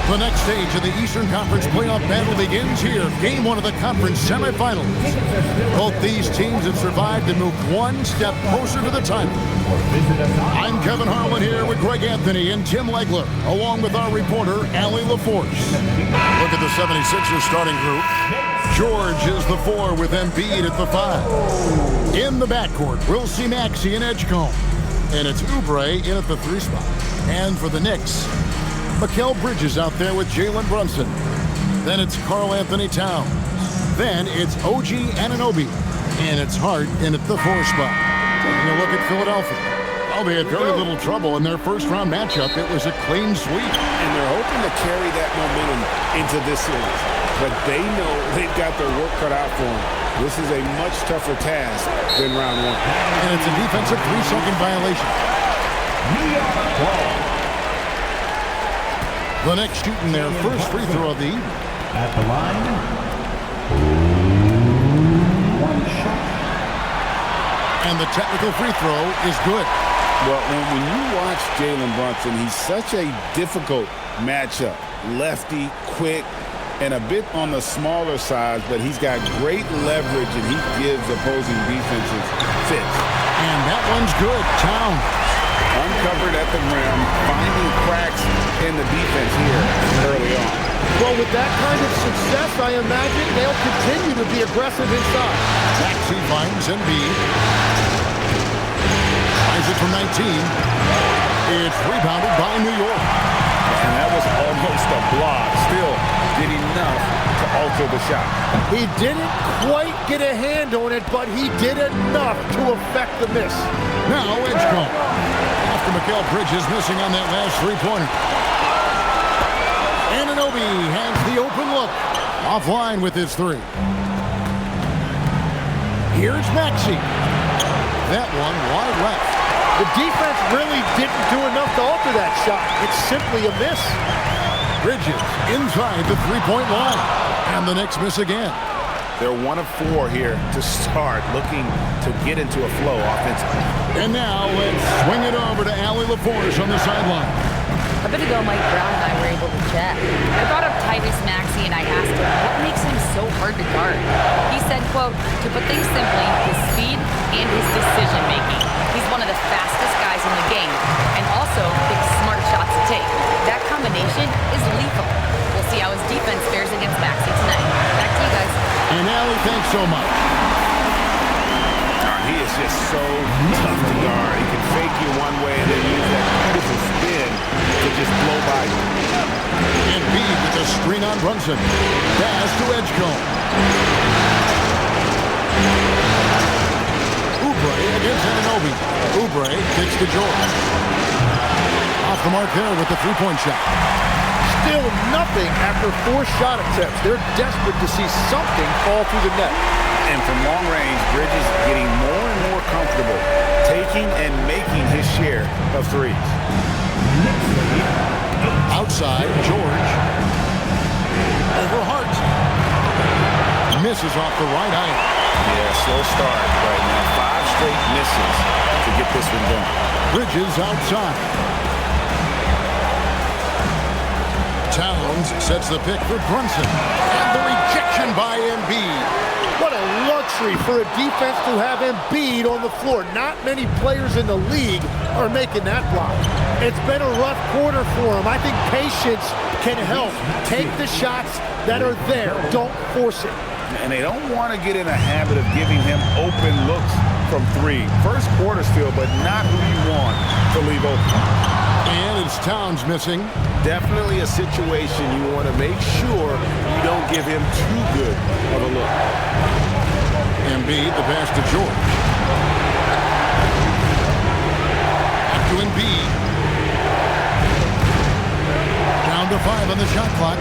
The next stage of the Eastern Conference playoff battle begins here. Game one of the conference semifinals. Both these teams have survived and moved one step closer to the title. I'm Kevin Harlan here with Greg Anthony and Tim Legler, along with our reporter, Allie LaForce. Look at the 76ers starting group. George is the 4 with Embiid at the 5. In the backcourt, we'll see Maxey and Edgecombe. And it's Oubre in at the 3 spot. And for the Knicks, Mikal Bridges out there with Jalen Brunson. Then it's Karl Anthony Towns. Then it's OG Anunoby. And it's Hart in at the 4 spot. Taking a look at Philadelphia. Well, they had very little trouble in their first-round matchup. It was a clean sweep. And they're hoping to carry that momentum into this series. But they know they've got their work cut out for them. This is a much tougher task than round 1. And it's a defensive 3-second violation. New York ball. The Knicks shooting their first free throw of the evening. At the line, 1 shot. And the technical free throw is good. Well, when you watch Jalen Brunson, he's such a difficult matchup. Lefty, quick, and a bit on the smaller side, but he's got great leverage, and he gives opposing defenses fits. And that one's good. Towns. Uncovered at the rim, finding cracks in the defense here early on. Well, with that kind of success, I imagine they'll continue to be aggressive inside. Maxey finds Embiid. Tries it from 19. It's rebounded by New York. And that was almost a block. Still did enough to alter the shot. He didn't quite get a hand on it, but he did enough to affect the miss. Now Edgecombe. After Mikal Bridges missing on that last three-pointer. Anunoby has the open look. Offline with his 3. Here's Maxey. That one wide left. The defense really didn't do enough to alter that shot. It's simply a miss. Bridges inside the three-point line. And the Knicks miss again. They're 1 of 4 here to start, looking to get into a flow offensively. And now let's swing it over to Allie LaForce on the sideline. A bit ago, Mike Brown and I were able to chat. I brought up Tyrese Maxey and I asked him what makes him so hard to guard. He said, quote, to put things simply, his speed and his decision-making. He's one of the fastest guys in the game and also big smart shots to take. That combination is lethal. We'll see how his defense fares against Maxey tonight. Back to you guys. And Allie, thanks so much. He is just so tough to guard. He can fake you one way and then use that beautiful spin to just blow by you. Embiid with a screen on Brunson. Pass to Edgecombe. Oubre against Anunoby. Oubre kicks to George. Off the mark there with the three-point shot. Still nothing after 4 shot attempts. They're desperate to see something fall through the net. And from long range, Bridges getting more and more comfortable taking and making his share of threes. Outside, George. Over Hart. Misses off the right eye. Yeah, slow start right now. 5 straight misses to get this one done. Bridges outside. Towns sets the pick for Brunson. And the rejection by Embiid. What a luxury for a defense to have Embiid on the floor. Not many players in the league are making that block. It's been a rough quarter for him. I think patience can help. Take the shots that are there. Don't force it. And they don't want to get in a habit of giving him open looks from 3. First quarter still, but not who you want to leave open. And it's Towns missing. Definitely a situation you want to make sure you don't give him too good of a look. Embiid, the pass to George. Back to Embiid. Down to 5 on the shot clock.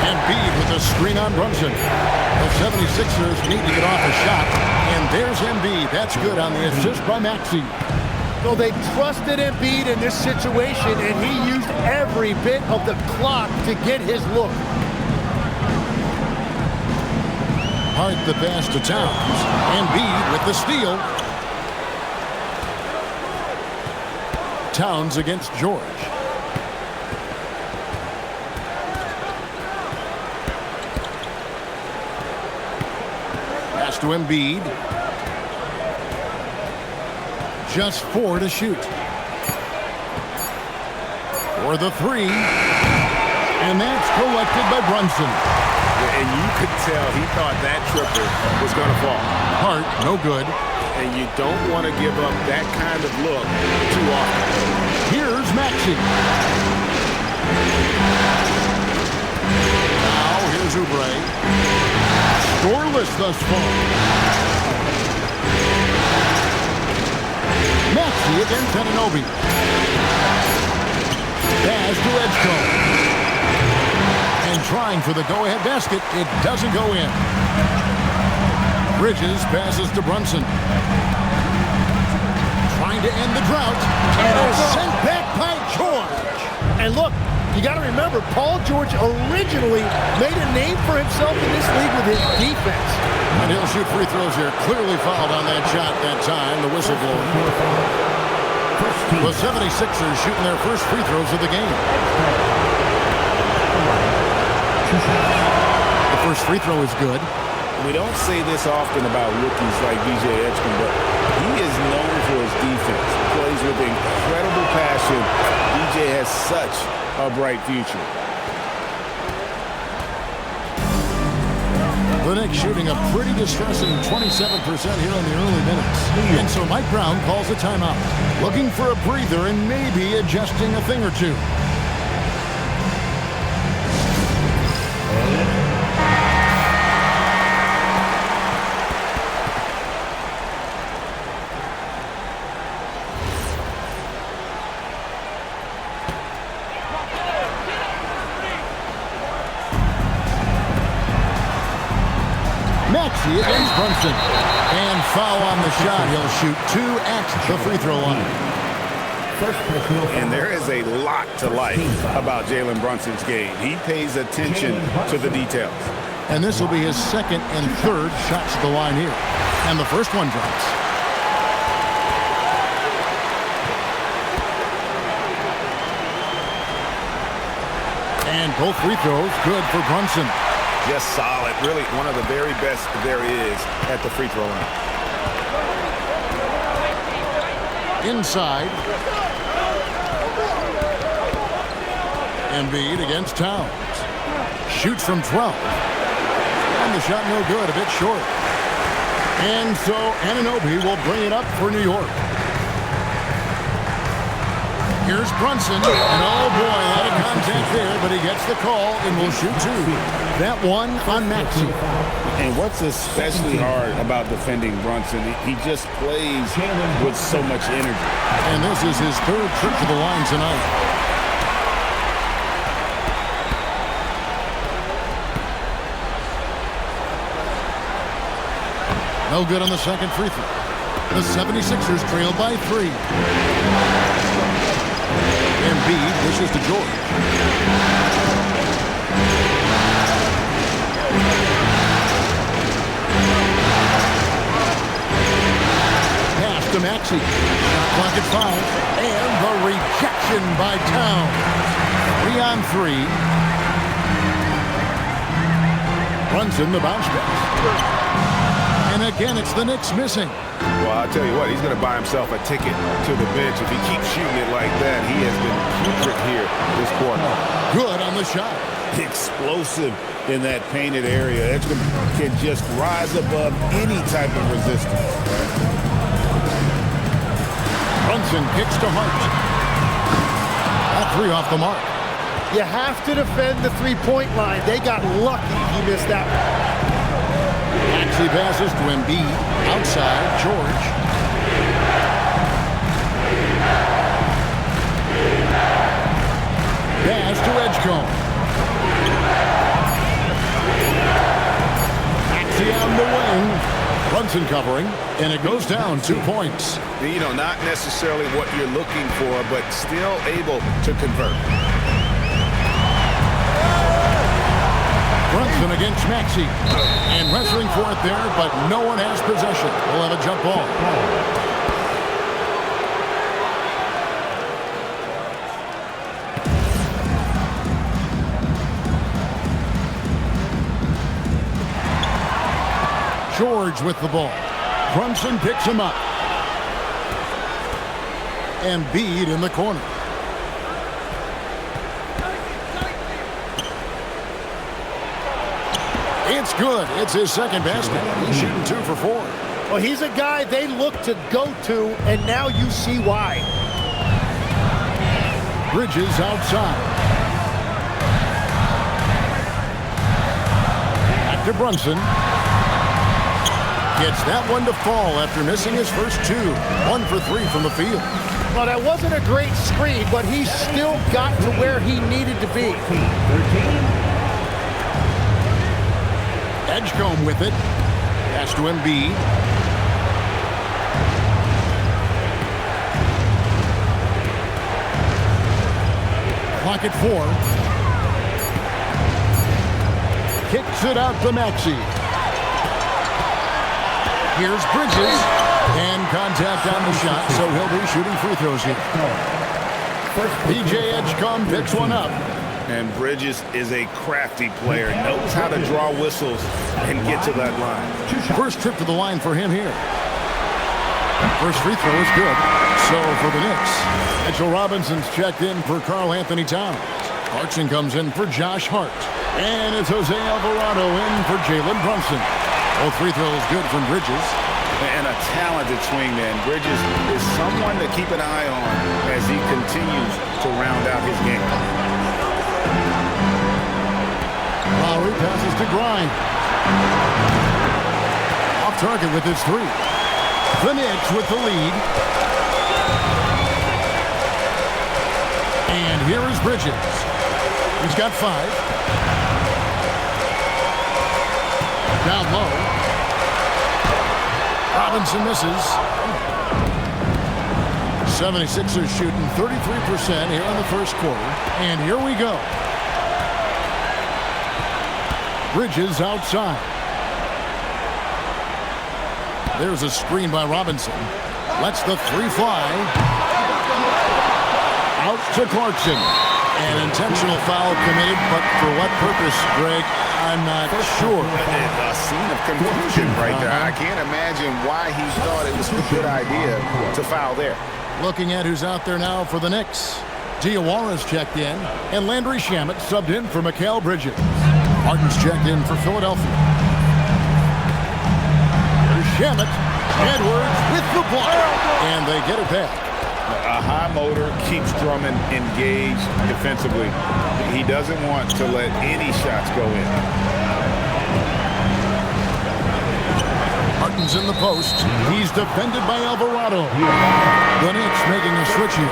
Embiid with a screen on Brunson. The 76ers need to get off a shot. And there's Embiid. That's good on the assist by Maxey. So they trusted Embiid in this situation, and he used every bit of the clock to get his look. Hart the pass to Towns. Embiid with the steal. Towns against George. to Embiid. Just 4 to shoot. For the 3. And that's collected by Brunson. And you could tell he thought that triple was going to fall. Hart, no good. And you don't want to give up that kind of look too often. Here's Maxey. Now here's Oubre. Scoreless thus far. Maxey against Anunoby. Pass to Edgecombe. And trying for the go-ahead basket, it doesn't go in. Bridges passes to Brunson. Trying to end the drought. And it's sent back by George. And look, you got to remember, Paul George originally made a name for himself in this league with his defense. And he'll shoot free throws here. Clearly fouled on that shot that time. The whistle blown. The 76ers shooting their first free throws of the game. The first free throw is good. We don't say this often about rookies like DJ Edgecombe, but he is known for his defense. He plays with incredible passion. DJ has such a bright future. The Knicks shooting a pretty distressing 27% here in the early minutes. And so Mike Brown calls a timeout, looking for a breather and maybe adjusting a thing or two. Maxey against Brunson. And foul on the shot. He'll shoot 2 at the free throw line. And there is a lot to like about Jalen Brunson's game. He pays attention to the details. And this will be his second and third shots at the line here. And the first one drops. And both free throws good for Brunson. Just solid. Really one of the very best there is at the free throw line. Inside. Embiid against Towns. Shoots from 12. And the shot no good, a bit short. And so Anunoby will bring it up for New York. Here's Brunson. And oh boy, a lot of contact there, but he gets the call and will shoot 2. That one on Maxey. And what's especially hard about defending Brunson, he just plays with so much energy. And this is his third trip to the line tonight. No good on the second free throw. The 76ers trail by 3. Embiid dishes to George. Pass to Maxey. Shot clock at 5. And the rejection by Towns. 3 on 3. Brunson the bounce pass. And again, it's the Knicks missing. Well, I'll tell you what, he's going to buy himself a ticket to the bench. If he keeps shooting it like that, he has been putrid here this quarter. Good on the shot. Explosive in that painted area. Edgecombe can just rise above any type of resistance. Brunson kicks to Hart. That 3 off the mark. You have to defend the three-point line. They got lucky he missed that one. Maxey passes to Embiid. Outside, George. Pass to Edgecombe. Maxey on the wing. Brunson covering, and it goes down 2 points. You know, not necessarily what you're looking for, but still able to convert. Brunson against Maxey. And wrestling for it there, but no one has possession. We'll have a jump ball. George with the ball. Brunson picks him up. Embiid in the corner. It's good. It's his second basket. He's shooting 2 for 4. Well, he's a guy they look to go to, and now you see why. Bridges outside. Back to Brunson. Gets that one to fall after missing his first 2. 1 for 3 from the field. Well, that wasn't a great screen, but he still got to where he needed to be. 13. Edgecombe with it. Pass to Embiid. Clock at 4. Kicks it out to Maxey. Here's Bridges. And contact on the shot, so he'll be shooting free throws here. PJ Edgecombe picks one up. And Bridges is a crafty player, knows how to draw whistles and get to that line. First trip to the line for him here. First free throw is good. So for the Knicks, Mitchell Robinson's checked in for Karl Anthony Towns. Clarkson comes in for Josh Hart. And it's Jose Alvarado in for Jalen Brunson. Both free throws good from Bridges. And a talented swingman. Bridges is someone to keep an eye on as he continues to round out his game. Lowry passes to Grimes. Off target with his 3. The Knicks with the lead. And here is Bridges. He's got 5. Down low. Robinson misses. 76ers shooting 33% here in the first quarter. And here we go. Bridges outside. There's a screen by Robinson. Lets the 3 fly. Out to Clarkson. An intentional foul committed, but for what purpose, Greg? I'm not sure. A scene of confusion right there. I can't imagine why he thought it was a good idea to foul there. Looking at who's out there now for the Knicks. Diawara's checked in, and Landry Shamet subbed in for Mikal Bridges. Martin's checked in for Philadelphia. Here's Shamet. Edwards with the block. And they get it back. A high motor keeps Drummond engaged defensively. He doesn't want to let any shots go in. Martin's in the post. He's defended by Alvarado. The Knicks making a switch here.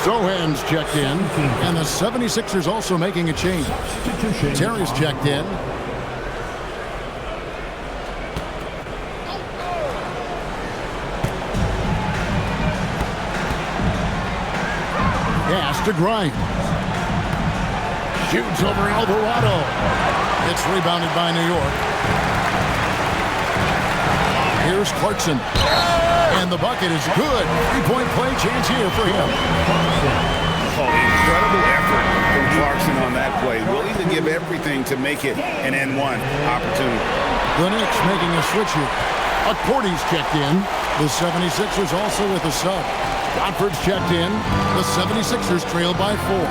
Sohan's checked in. And the 76ers also making a change. Terry's checked in. Pass to Grimes. Shoots over Alvarado. It's rebounded by New York. Here's Clarkson. And the bucket is good. 3-point play chance here for him. Oh, incredible effort from Clarkson on that play. Willing to give everything to make it an N1 opportunity. The Knicks making a switch here. Accordy's checked in. The 76ers also with a sub. Godford's checked in. The 76ers trail by 4.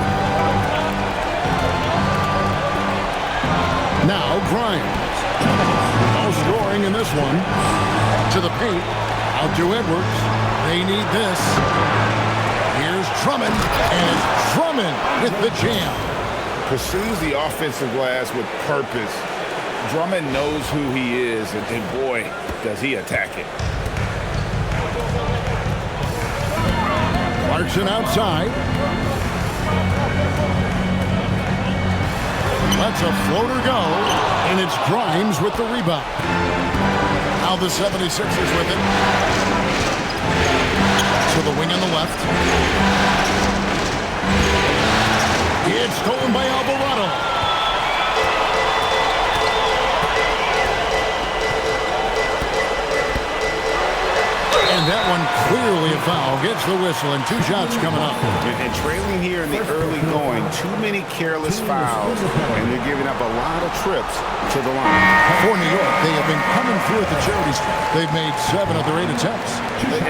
Now Grimes. No scoring in this one. To the paint. Out to Edwards. They need this. Here's Drummond. And it's Drummond with the jam. Pursues the offensive glass with purpose. Drummond knows who he is, and boy, does he attack it. Clarkson outside. Lets a floater go, and it's Grimes with the rebound. Now the 76ers with it. To the wing on the left. It's stolen by Alvarado. And that one clearly a foul. Gets the whistle, and 2 shots coming up. And trailing here in the early going, too many careless fouls, and they're giving up a lot of trips to the line. For New York, they have been coming through at the charity stripe. They've made 7 of their 8 attempts.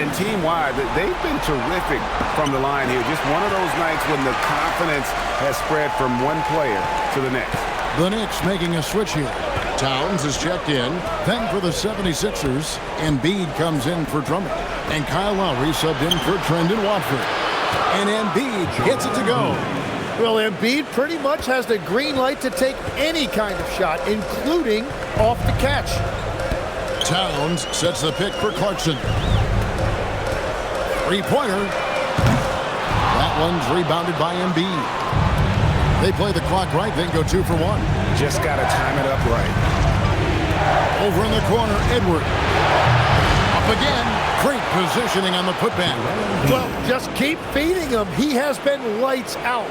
And team-wide, they've been terrific from the line here. Just one of those nights when the confidence has spread from one player to the next. The Knicks making a switch here. Towns is checked in. Then for the 76ers, Embiid comes in for Drummond. And Kyle Lowry subbed in for Trendon Watford. And Embiid gets it to go. Well, Embiid pretty much has the green light to take any kind of shot, including off the catch. Towns sets the pick for Clarkson. Three-pointer. That one's rebounded by Embiid. They play the clock right, then go 2 for 1. Just got to time it up right. Over in the corner, Edward. Up again. Great positioning on the putback. Well, just keep feeding him. He has been lights out.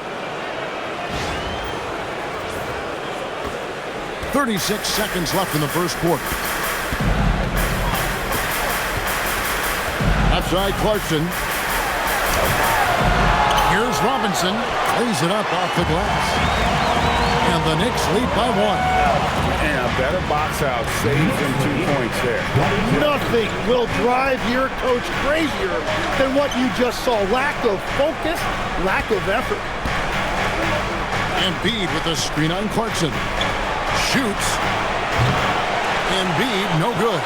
36 seconds left in the first quarter. Outside Clarkson. Here's Robinson. Lays it up off the glass. And the Knicks lead by 1. And a better box out saves them 2 points there. Nothing will drive your coach crazier than what you just saw. Lack of focus, lack of effort. Embiid with the screen on Clarkson. Shoots. Embiid, no good.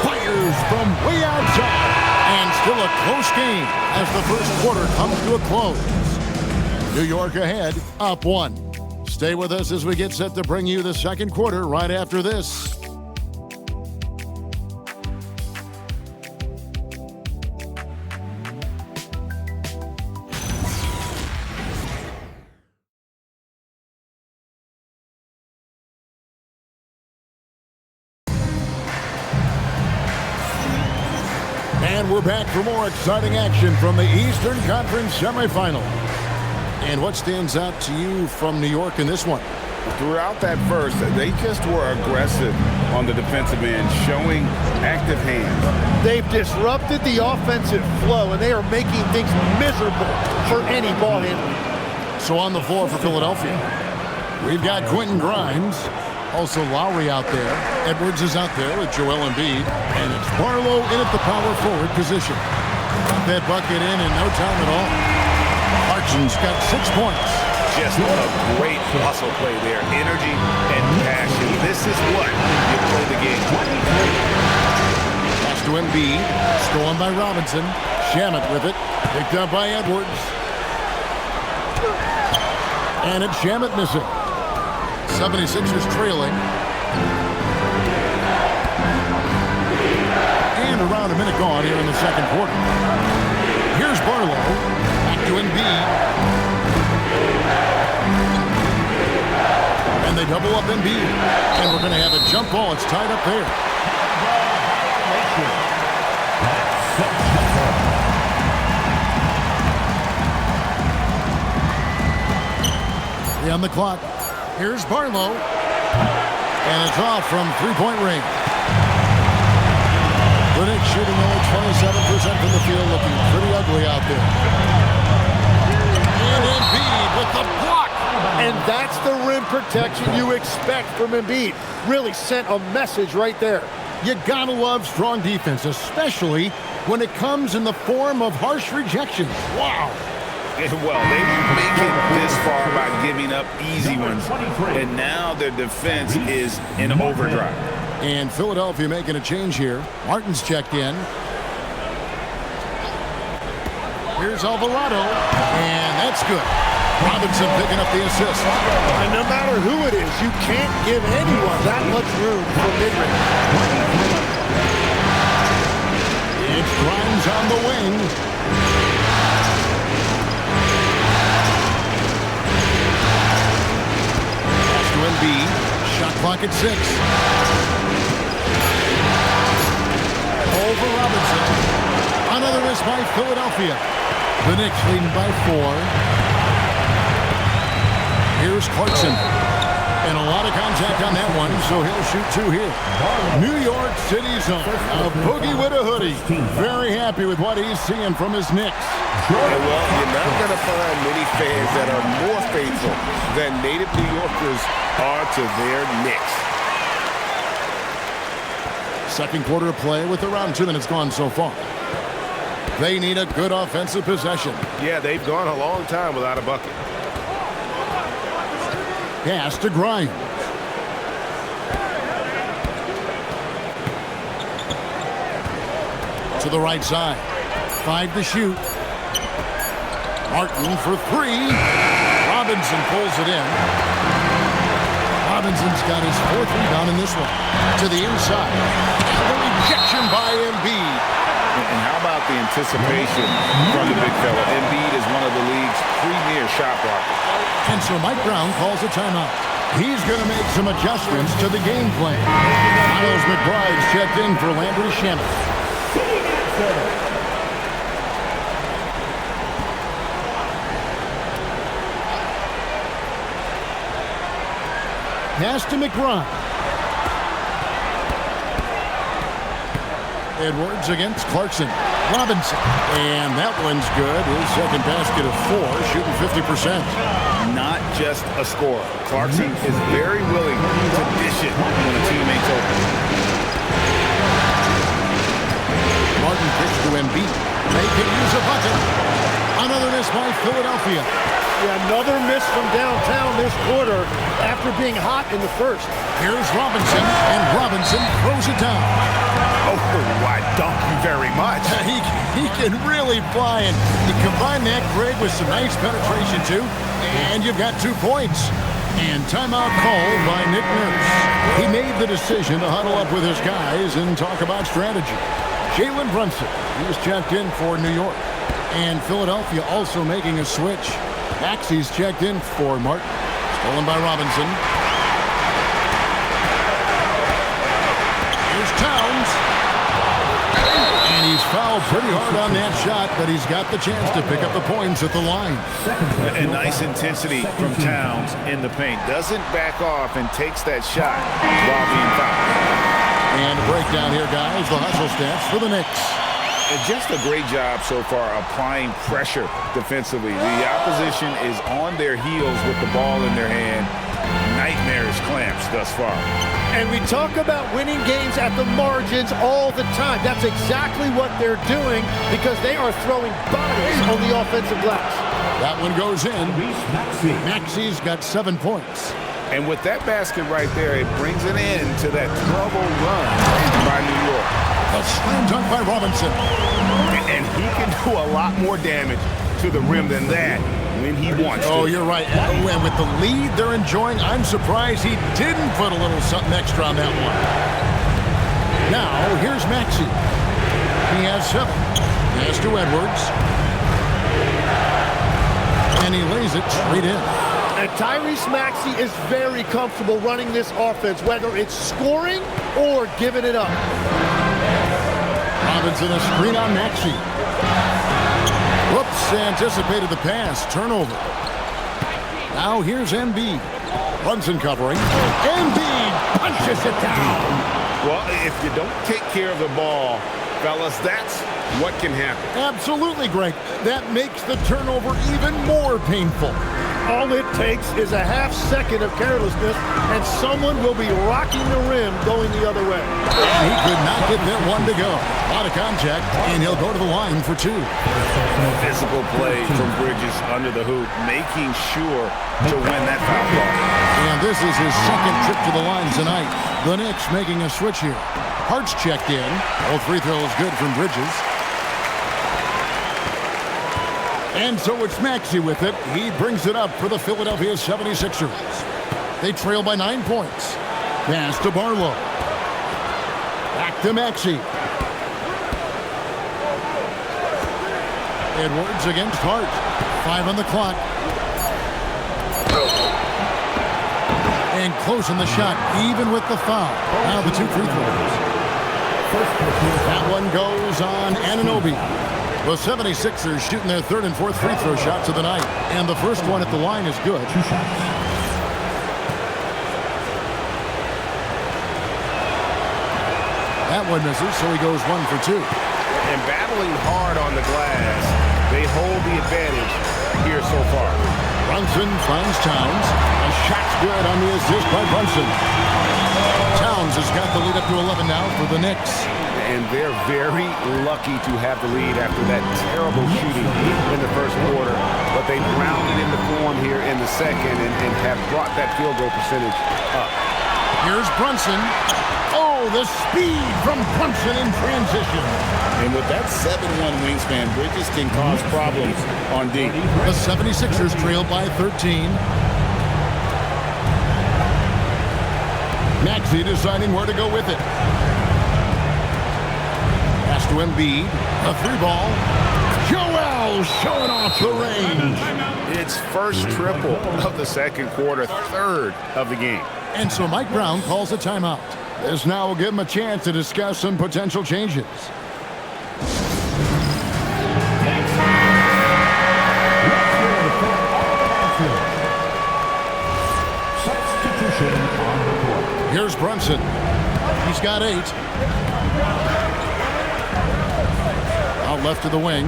Fires from way outside. And still a close game as the first quarter comes to a close. New York ahead, up 1. Stay with us as we get set to bring you the second quarter right after this. And we're back for more exciting action from the Eastern Conference semifinals. And what stands out to you from New York in this one? Throughout that first, they just were aggressive on the defensive end, showing active hands. They've disrupted the offensive flow, and they are making things miserable for any ball handler. So on the floor for Philadelphia, we've got Quentin Grimes. Also Lowry out there. Edwards is out there with Joel Embiid. And it's Barlow in at the power forward position. Got that bucket in no time at all. Clarkson's got 6 points. Just a great hustle play there. Energy and passion. This is what you play the game. Pass to Embiid. Stolen by Robinson. Shamet with it. Picked up by Edwards. And it's Shamet missing. 76ers trailing. And around a minute gone here in the second quarter. Here's Barlow. Back to Embiid. And they double up Embiid. And we're going to have a jump ball. It's tied up there. On the clock. Here's Barlow. And it's off from three-point range. The Knicks shooting only 27% from the field, looking pretty ugly out there. And Embiid with the block. And that's the rim protection you expect from Embiid. Really sent a message right there. You gotta love strong defense, especially when it comes in the form of harsh rejections. Wow. Well, they make it this far by giving up easy ones, and now their defense is in overdrive. And Philadelphia making a change here. Martin's checked in. Here's Alvarado, and that's good. Robinson picking up the assist. And no matter who it is, you can't give anyone that much room for mid-range. It's Grimes on the wing. Embiid, shot clock at 6. Over Robinson. Another miss by Philadelphia. The Knicks leading by 4. Here's Clarkson. And a lot of contact on that one, so he'll shoot 2 here. New York City zone. A boogie with a hoodie. Very happy with what he's seeing from his Knicks. Yeah, well, you're not going to find many fans that are more faithful than native New Yorkers are to their Knicks. Second quarter of play with around 2 minutes gone so far. They need a good offensive possession. Yeah, they've gone a long time without a bucket. Pass to Grimes. To the right side. 5 to shoot. Martin for 3. Robinson pulls it in. Robinson's got his 4th rebound in this one. To the inside. And the rejection by Embiid. And how about the anticipation from the big fella? Embiid is one of the league's premier shot blockers. And so Mike Brown calls a timeout. He's going to make some adjustments to the game plan. Miles McBride's checked in for Landry Shamet. Pass to McBride. Edwards against Clarkson. Robinson. And that one's good. His second basket of 4, shooting 50%. Not just a scorer. Clarkson is very willing to dish it when a teammate's open. Martin kicks to Embiid. They can use a bucket. Another miss by Philadelphia. Yeah, another miss from downtown this quarter after being hot in the first. Here's Robinson, and Robinson throws it down. Oh, I thank you very much. He can really fly, and you combine that, Greg, with some nice penetration, too, and you've got 2 points. And timeout called by Nick Nurse. He made the decision to huddle up with his guys and talk about strategy. Jalen Brunson, he's checked in for New York. And Philadelphia also making a switch. Maxey's checked in for Martin. Stolen by Robinson. Here's Towns. And he's fouled pretty hard on that shot, but he's got the chance to pick up the points at the line. And nice intensity from Towns in the paint. Doesn't back off and takes that shot while being fouled. And a breakdown here, guys. The hustle stats for the Knicks. And just a great job so far applying pressure defensively. The opposition is on their heels with the ball in their hand. Nightmarish clamps thus far. And we talk about winning games at the margins all the time. That's exactly what they're doing because they are throwing bodies on the offensive glass. That one goes in. Maxey's got 7 points. And with that basket right there, it brings an end to that trouble run by New York. A slam dunk by Robinson. And he can do a lot more damage to the rim than that when he wants to. Oh, you're right. And with the lead they're enjoying, I'm surprised he didn't put a little something extra on that one. Now, here's Maxey. He has 7. Pass to Edwards. And he lays it straight in. And Tyrese Maxey is very comfortable running this offense, whether it's scoring or giving it up. Robinson a screen on Maxey. Whoops, anticipated the pass. Turnover. Now here's Embiid. Brunson covering. Embiid punches it down. Well, if you don't take care of the ball, fellas, that's what can happen. Absolutely, Greg. That makes the turnover even more painful. All it takes is a half second of carelessness, and someone will be rocking the rim going the other way. And he could not get that one to go. A lot of contact, and he'll go to the line for 2. Physical play from Bridges under the hoop, making sure to win that foul ball. And this is his second trip to the line tonight. The Knicks making a switch here. Hart's checked in. All 3 throws good from Bridges. And so it's Maxey with it. He brings it up for the Philadelphia 76ers. They trail by 9 points. Pass to Barlow. Back to Maxey. Edwards against Hart. 5 on the clock. And close on the shot, even with the foul. Now the 2 free throws. That one goes on Anunoby. The 76ers shooting their 3rd and 4th free throw shots of the night. And the first one at the line is good. one misses, so he goes 1 for 2. And battling hard on the glass, they hold the advantage here so far. Brunson finds Towns. A shot's good on the assist by Brunson. Towns has got the lead up to 11 now for the Knicks. And they're very lucky to have the lead after that terrible shooting in the first quarter. But they rounded into form here in the second and have brought that field goal percentage up. Here's Brunson. Oh, the speed from Brunson in transition. And with that 7'1" wingspan, Bridges can cause problems on D. The 76ers trail by 13. Maxey deciding where to go with it. Pass to Embiid. A 3-ball. Joel showing off the range. It's first triple of the second quarter, third of the game. And so Mike Brown calls a timeout. This now will give him a chance to discuss some potential changes. Substitution on the court. Here's Brunson. He's got 8. Out left to the wing.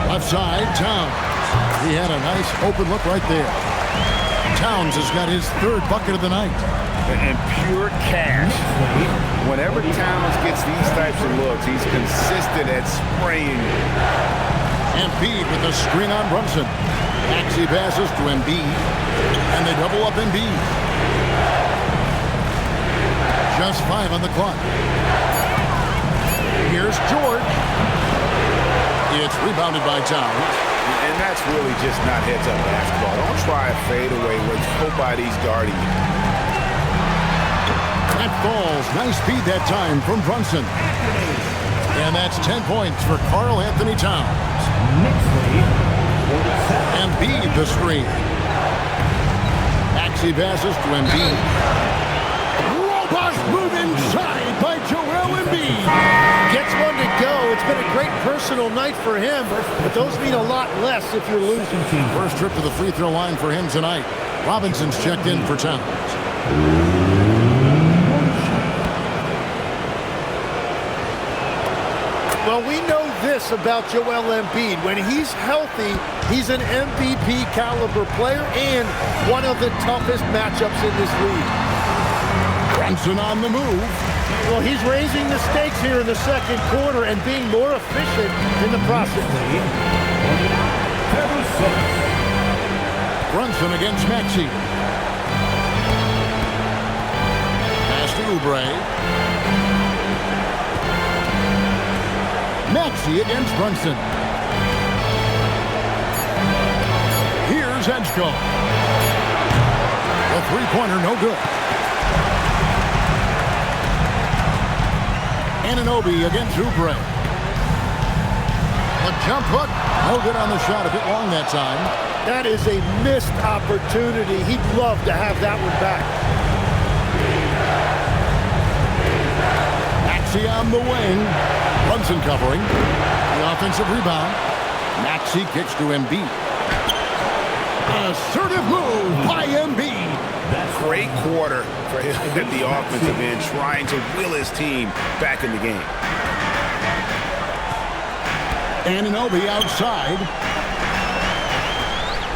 Left side, Towns. He had a nice open look right there. Towns has got his 3rd bucket of the night. And pure cash. Whenever Towns gets these types of looks, he's consistent at spraying. Embiid with the screen on Brunson. Maxey passes to Embiid. And they double up Embiid. Just 5 on the clock. Here's George. It's rebounded by Towns. And that's really just not heads-up basketball. Don't try a fadeaway when nobody's guarding you. That falls. Nice speed that time from Brunson. And that's 10 points for Karl Anthony Towns. Embiid the screen. Maxey passes to Embiid. Robust move inside by Joel Embiid. Gets one to go. It's been a great personal night for him, but those mean a lot less if you're losing. First trip to the free throw line for him tonight. Robinson's checked in for Towns. Well, we know this about Joel Embiid. When he's healthy, he's an MVP caliber player and one of the toughest matchups in this league. Brunson on the move. Well, he's raising the stakes here in the second quarter and being more efficient in the process. Brunson against Maxey. Pass to Oubre. Maxey against Brunson. Here's Edgecombe. The three-pointer no good. Anunoby against Oubre. The jump hook, no good on the shot, a bit long that time. That is a missed opportunity. He'd love to have that one back. Maxey on the wing. Brunson covering. The offensive rebound. Maxey kicks to Embiid. Assertive move by Embiid. Great quarter for him at the offensive end, trying to will his team back in the game. Anunoby outside.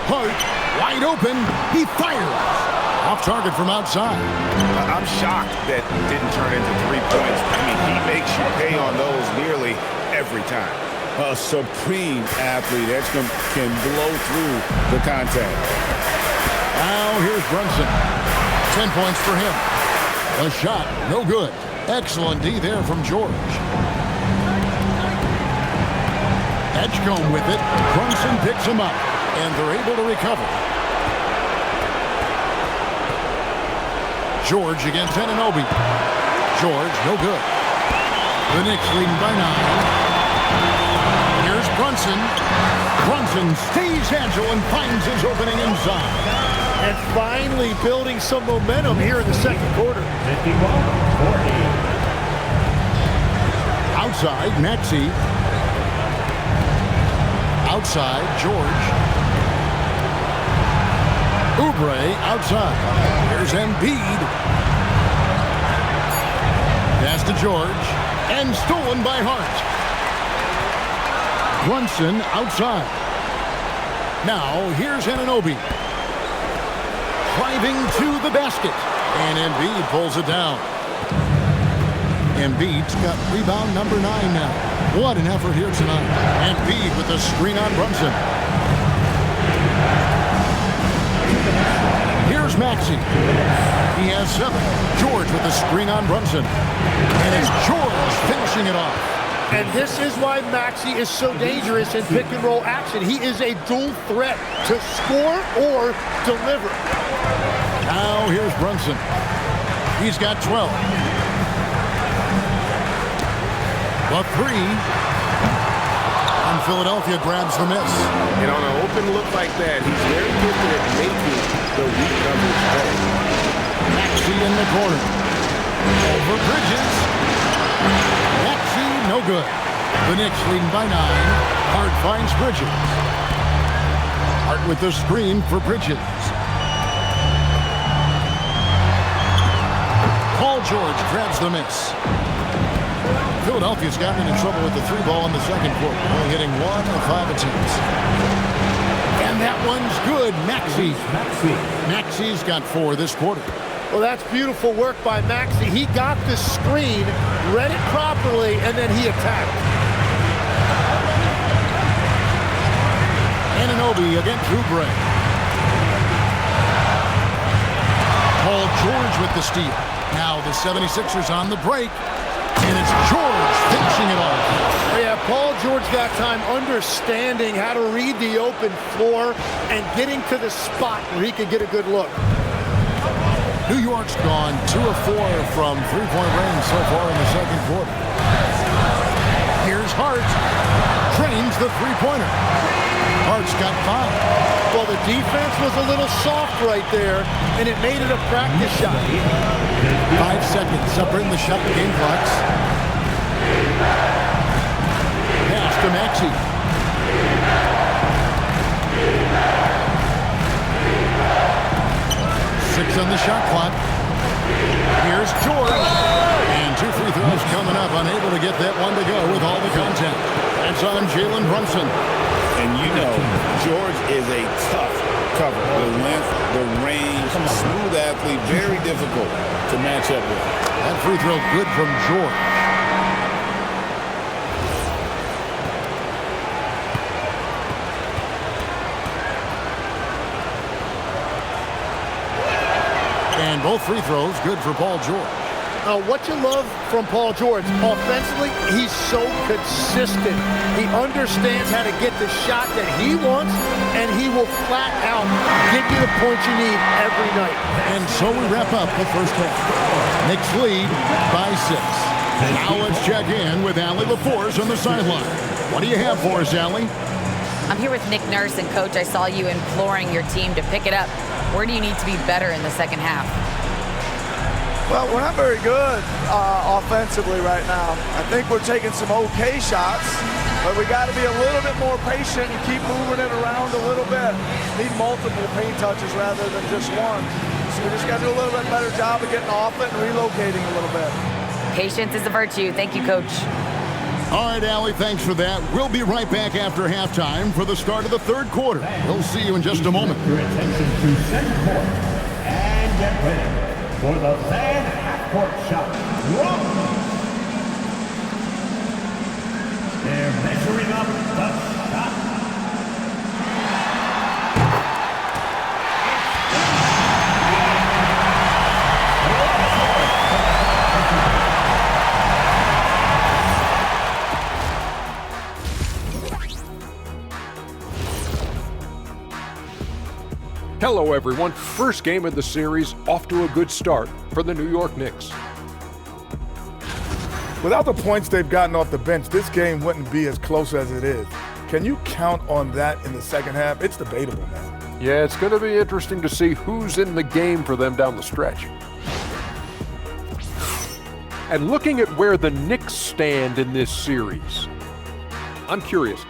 Hart wide open. He fires. Off target from outside. I'm shocked that didn't turn into 3 points. I mean, he makes you pay on those nearly every time. A supreme athlete. Edgecombe can blow through the contact. Now here's Brunson. 10 points for him. A shot, no good. Excellent D there from George. Edgecombe with it. Brunson picks him up, and they're able to recover. George against Anunoby. George, no good. The Knicks leading by 9. Here's Brunson. Brunson stays agile and finds his opening inside. And finally building some momentum here in the second quarter. 51-40. Outside, Maxey. Outside, George. Oubre outside. Here's Embiid. Pass to George. And stolen by Hart. Brunson outside. Now, here's Anunoby. Driving to the basket. And Embiid pulls it down. Embiid's got rebound number 9 now. What an effort here tonight. Embiid with the screen on Brunson. Here's Maxey. He has 7. George with the screen on Brunson. And it's George finishing it off. And this is why Maxey is so dangerous in pick-and-roll action. He is a dual threat to score or deliver. Now here's Brunson. He's got 12. The 3. And Philadelphia grabs the miss. And on an open look like that, he's very gifted at making the weak numbers better. Maxey in the corner. Over Bridges. Maxey, no good. The Knicks leading by 9. Hart finds Bridges. Hart with the screen for Bridges. Paul George grabs the miss. Philadelphia's gotten into trouble with the 3 ball in the second quarter, only hitting 1 of 5 attempts. And that one's good. Maxey's got 4 this quarter. Well, that's beautiful work by Maxey. He got the screen, read it properly, and then he attacked. Anunoby against Oubre. Paul George with the steal. Now the 76ers on the break. And it's George finishing it off. Yeah, Paul George got time understanding how to read the open floor and getting to the spot where he could get a good look. New York's gone 2 of 4 from three-point range so far in the second quarter. Here's Hart. Trains the three-pointer. Hart's got 5. Well, the defense was a little soft right there, and it made it a practice shot. 5 seconds separating the shot and game clocks. Pass to Maxey. Six on the shot clock. Here's George. And 2 free throws coming up. Unable to get that one to go with all the contact. That's on Jalen Brunson. And you know, George is a tough cover. The length, the range, smooth athlete, very difficult to match up with. That free throw good from George. And both free throws good for Paul George. What you love from Paul George, offensively, he's so consistent. He understands how to get the shot that he wants, and he will flat out give you the points you need every night. And so we wrap up the first half. Knicks lead by 6. Now let's check in with Allie LaForce on the sideline. What do you have for us, Allie? I'm here with Nick Nurse, and Coach, I saw you imploring your team to pick it up. Where do you need to be better in the second half? Well, we're not very good offensively right now. I think we're taking some okay shots, but we got to be a little bit more patient and keep moving it around a little bit. Need multiple paint touches rather than just one. So we just got to do a little bit better job of getting off it and relocating a little bit. Patience is a virtue. Thank you, Coach. All right, Allie, thanks for that. We'll be right back after halftime for the start of the third quarter. We'll see you in just a moment. Your attention to center court and get ready for the fan half-court shot. One. They're measuring up the shot. Hello everyone, first game of the series, off to a good start for the New York Knicks. Without the points they've gotten off the bench, this game wouldn't be as close as it is. Can you count on that in the second half? It's debatable, man. Yeah, it's going to be interesting to see who's in the game for them down the stretch. And looking at where the Knicks stand in this series, I'm curious.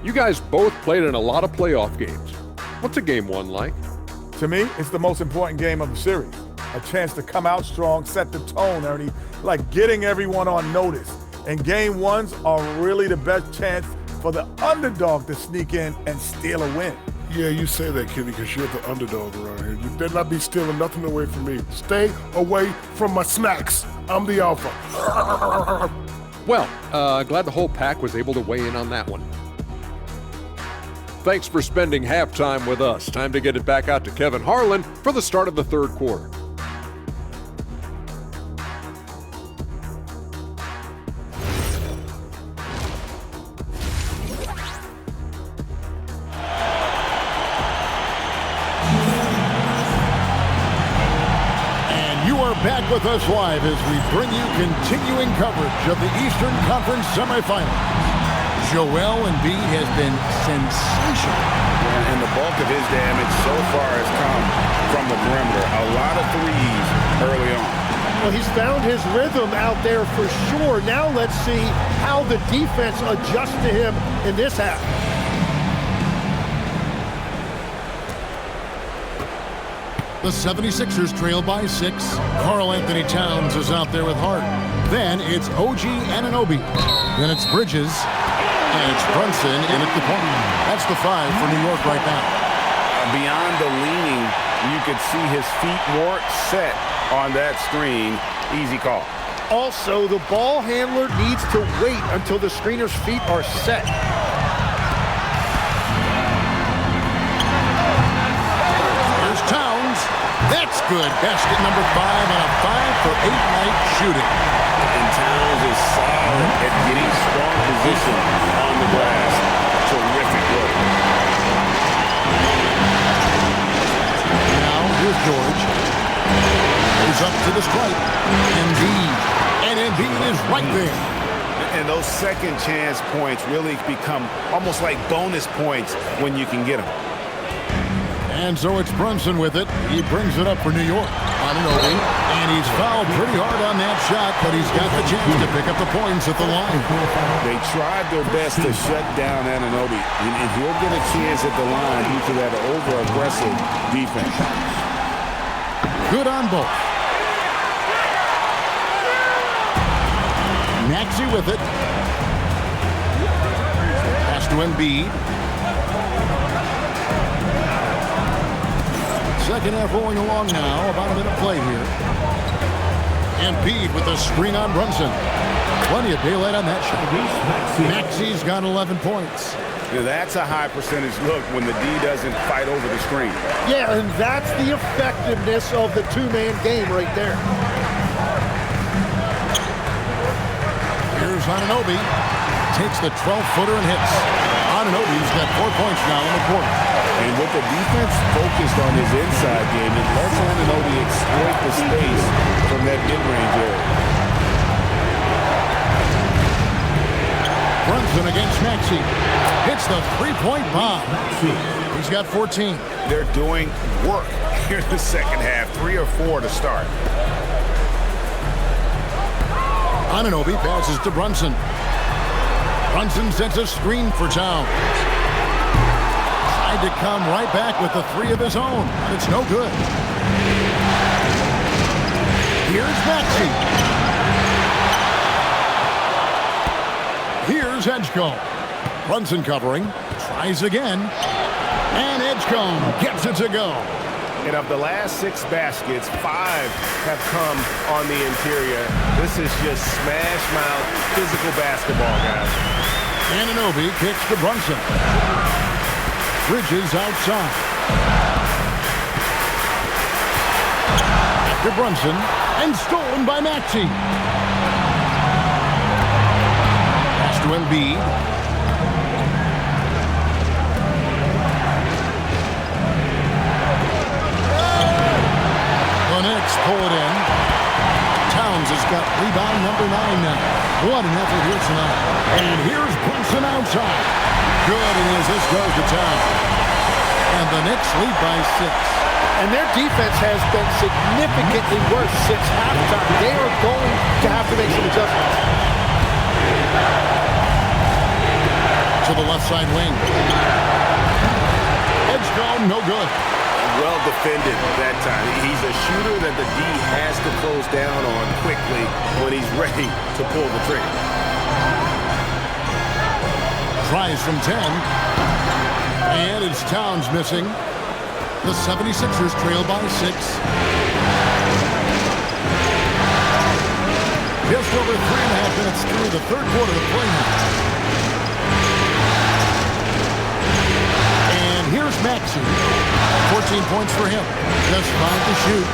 You guys both played in a lot of playoff games. What's a game one like? To me, it's the most important game of the series. A chance to come out strong, set the tone, Ernie, like getting everyone on notice. And game ones are really the best chance for the underdog to sneak in and steal a win. Yeah, you say that, Kenny, because you're the underdog around here. You better not be stealing nothing away from me. Stay away from my snacks. I'm the alpha. Well, glad the whole pack was able to weigh in on that one. Thanks for spending halftime with us. Time to get it back out to Kevin Harlan for the start of the third quarter. Back with us live as we bring you continuing coverage of the Eastern Conference semifinals. Joel Embiid has been sensational. Yeah, and the bulk of his damage so far has come from the perimeter. A lot of threes early on. Well, he's found his rhythm out there for sure. Now let's see how the defense adjusts to him in this half. The 76ers trail by 6. Karl Anthony Towns is out there with Hart. Then it's OG Anunoby. Then it's Bridges. And it's Brunson in at the corner. That's the 5 for New York right now. Beyond the leaning, you could see his feet more set on that screen. Easy call. Also, the ball handler needs to wait until the screener's feet are set. That's good. Basket number 5 on a 5-for-8 night shooting. And Towns is solid at getting strong position on the glass. Terrific work. Now here's George. Goes up to the stripe. Embiid. And Embiid is right there. And those second chance points really become almost like bonus points when you can get them. And so it's Brunson with it. He brings it up for New York. Anunoby. And he's fouled pretty hard on that shot, but he's got the chance to pick up the points at the line. They tried their best to shut down Anunoby, and he'll get a chance at the line due to that over-aggressive defense. Good on both. Maxey with it. Pass to Embiid. Second half rolling along now. About a minute play here. Embiid with the screen on Brunson. Plenty of daylight on that shot. Maxey's got 11 points. Now that's a high percentage look when the D doesn't fight over the screen. Yeah, and that's the effectiveness of the two-man game right there. Here's Anunoby. Takes the 12-footer and hits. Anunoby's got 4 points now in the quarter. And with the defense focused on his inside game, it lets Anunoby exploit the space from that mid-range area. Brunson against Maxey. Hits the three-point bomb. He's got 14. They're doing work here in the second half. 3 or 4 to start. Anunoby passes to Brunson. Brunson sets a screen for Towns. Tried to come right back with the 3 of his own, but it's no good. Here's Maxey. Here's Edgecombe. Brunson covering. Tries again. And Edgecombe gets it to go. And of the last 6 baskets, 5 have come on the interior. This is just smash mouth physical basketball, guys. Anunoby kicks to Brunson. Bridges outside. After Brunson, and stolen by Maxey. Pass to Embiid. The Knicks pull it in. Towns has got rebound number 9 now. What an effort here tonight. And here's Brunson outside. Good, and as this goes to Towns. And the Knicks lead by 6. And their defense has been significantly worse since halftime. They are going to have to make some adjustments. To the left side wing. Edgecombe, no good. well defended that time. He's a shooter that the D has to close down on quickly when he's ready to pull the trigger. Tries from 10. And it's Towns missing. The 76ers trail by 6. Just over 3.5 minutes through the third quarter of play now. And here's Maxey. 14 points for him. Just 5 to shoot.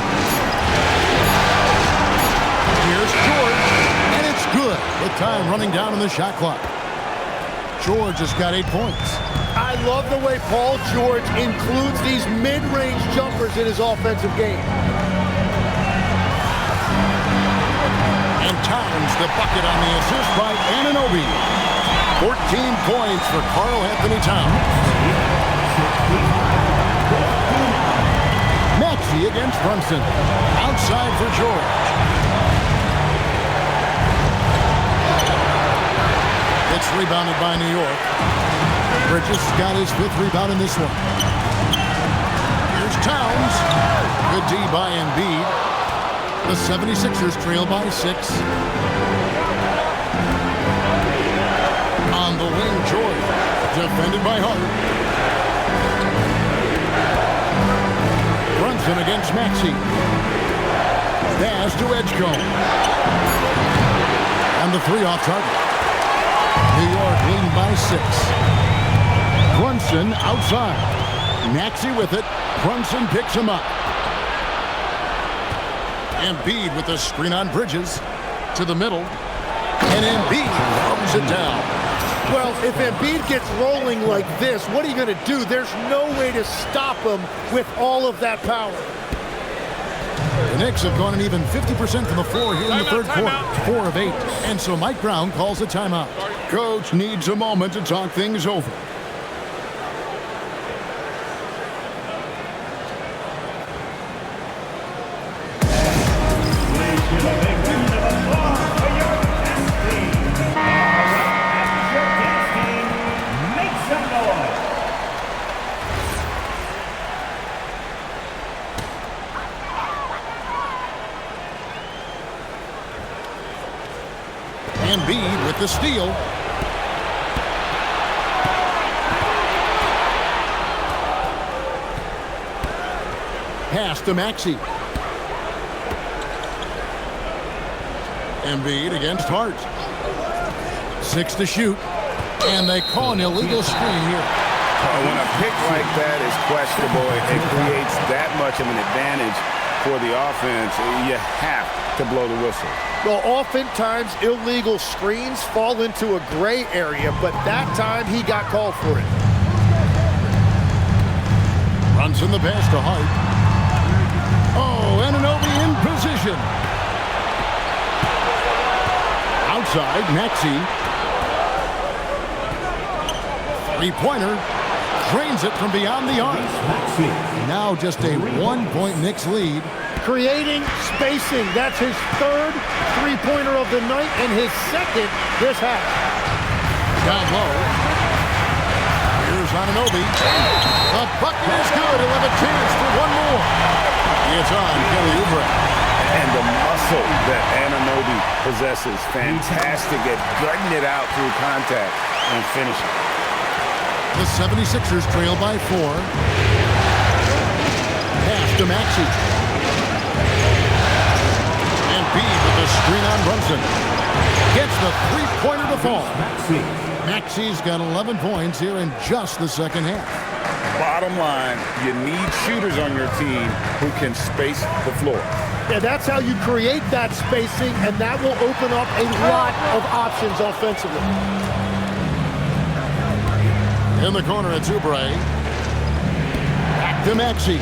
Here's George. And it's good with time running down on the shot clock. George has got 8 points. I love the way Paul George includes these mid-range jumpers in his offensive game. And Towns the bucket on the assist by Anunoby. 14 points for Karl Anthony Towns. Maxey against Brunson. Outside for George. It's rebounded by New York. Bridges got his 5th rebound in this one. Here's Towns. Good D by Embiid. The 76ers trail by 6. On the wing, George. Defended by Hart. Brunson against Maxey. Pass to Edgecombe. And the 3 off target. New York leading by 6. Brunson outside. Maxey with it. Brunson picks him up. Embiid with the screen on Bridges. To the middle. And Embiid throws it down. Well, if Embiid gets rolling like this, what are you going to do? There's no way to stop him with all of that power. The Knicks have gone an even 50% from the floor here in the third quarter. 4 of 8. And so Mike Brown calls a timeout. Coach needs a moment to talk things over. Embiid with the steal. Pass to Maxey. Embiid against Hart. 6 to shoot. And they call an illegal screen here. When a pick like that is questionable, it creates that much of an advantage for the offense. You have to blow the whistle. Well, oftentimes illegal screens fall into a gray area, but that time he got called for it. Brunson the pass to Hart. Oh, Anunoby in position. Outside, Maxey. 3-pointer. Drains it from beyond the arc. Now just a 1-point Knicks lead. Creating spacing. That's his 3rd 3-pointer of the night and his 2nd this half. Down low. Here's Anunoby. The bucket is good. He'll have a chance for one more. It's on Kelly Oubre. And the muscle that Anunoby possesses. Fantastic at gutting it out through contact and finishing. The 76ers trail by 4. Pass to Maxey. Embiid with the screen on Brunson. Gets the 3-pointer to fall. Maxey's got 11 points here in just the second half. Bottom line, you need shooters on your team who can space the floor. Yeah, that's how you create that spacing, and that will open up a lot of options offensively. In the corner, it's Oubre. Back to Maxey.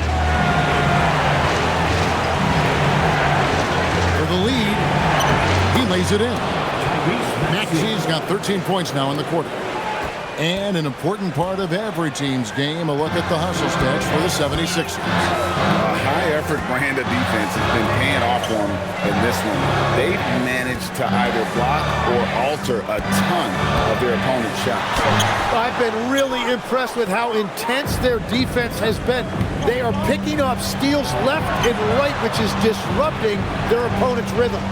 For the lead, he lays it in. Maxey's got 13 points now in the quarter. And an important part of every team's game, a look at the hustle stats for the 76ers. A high-effort brand of defense has been paying off for them in this one. They've managed to either block or alter a ton of their opponent's shots. I've been really impressed with how intense their defense has been. They are picking up steals left and right, which is disrupting their opponent's rhythm.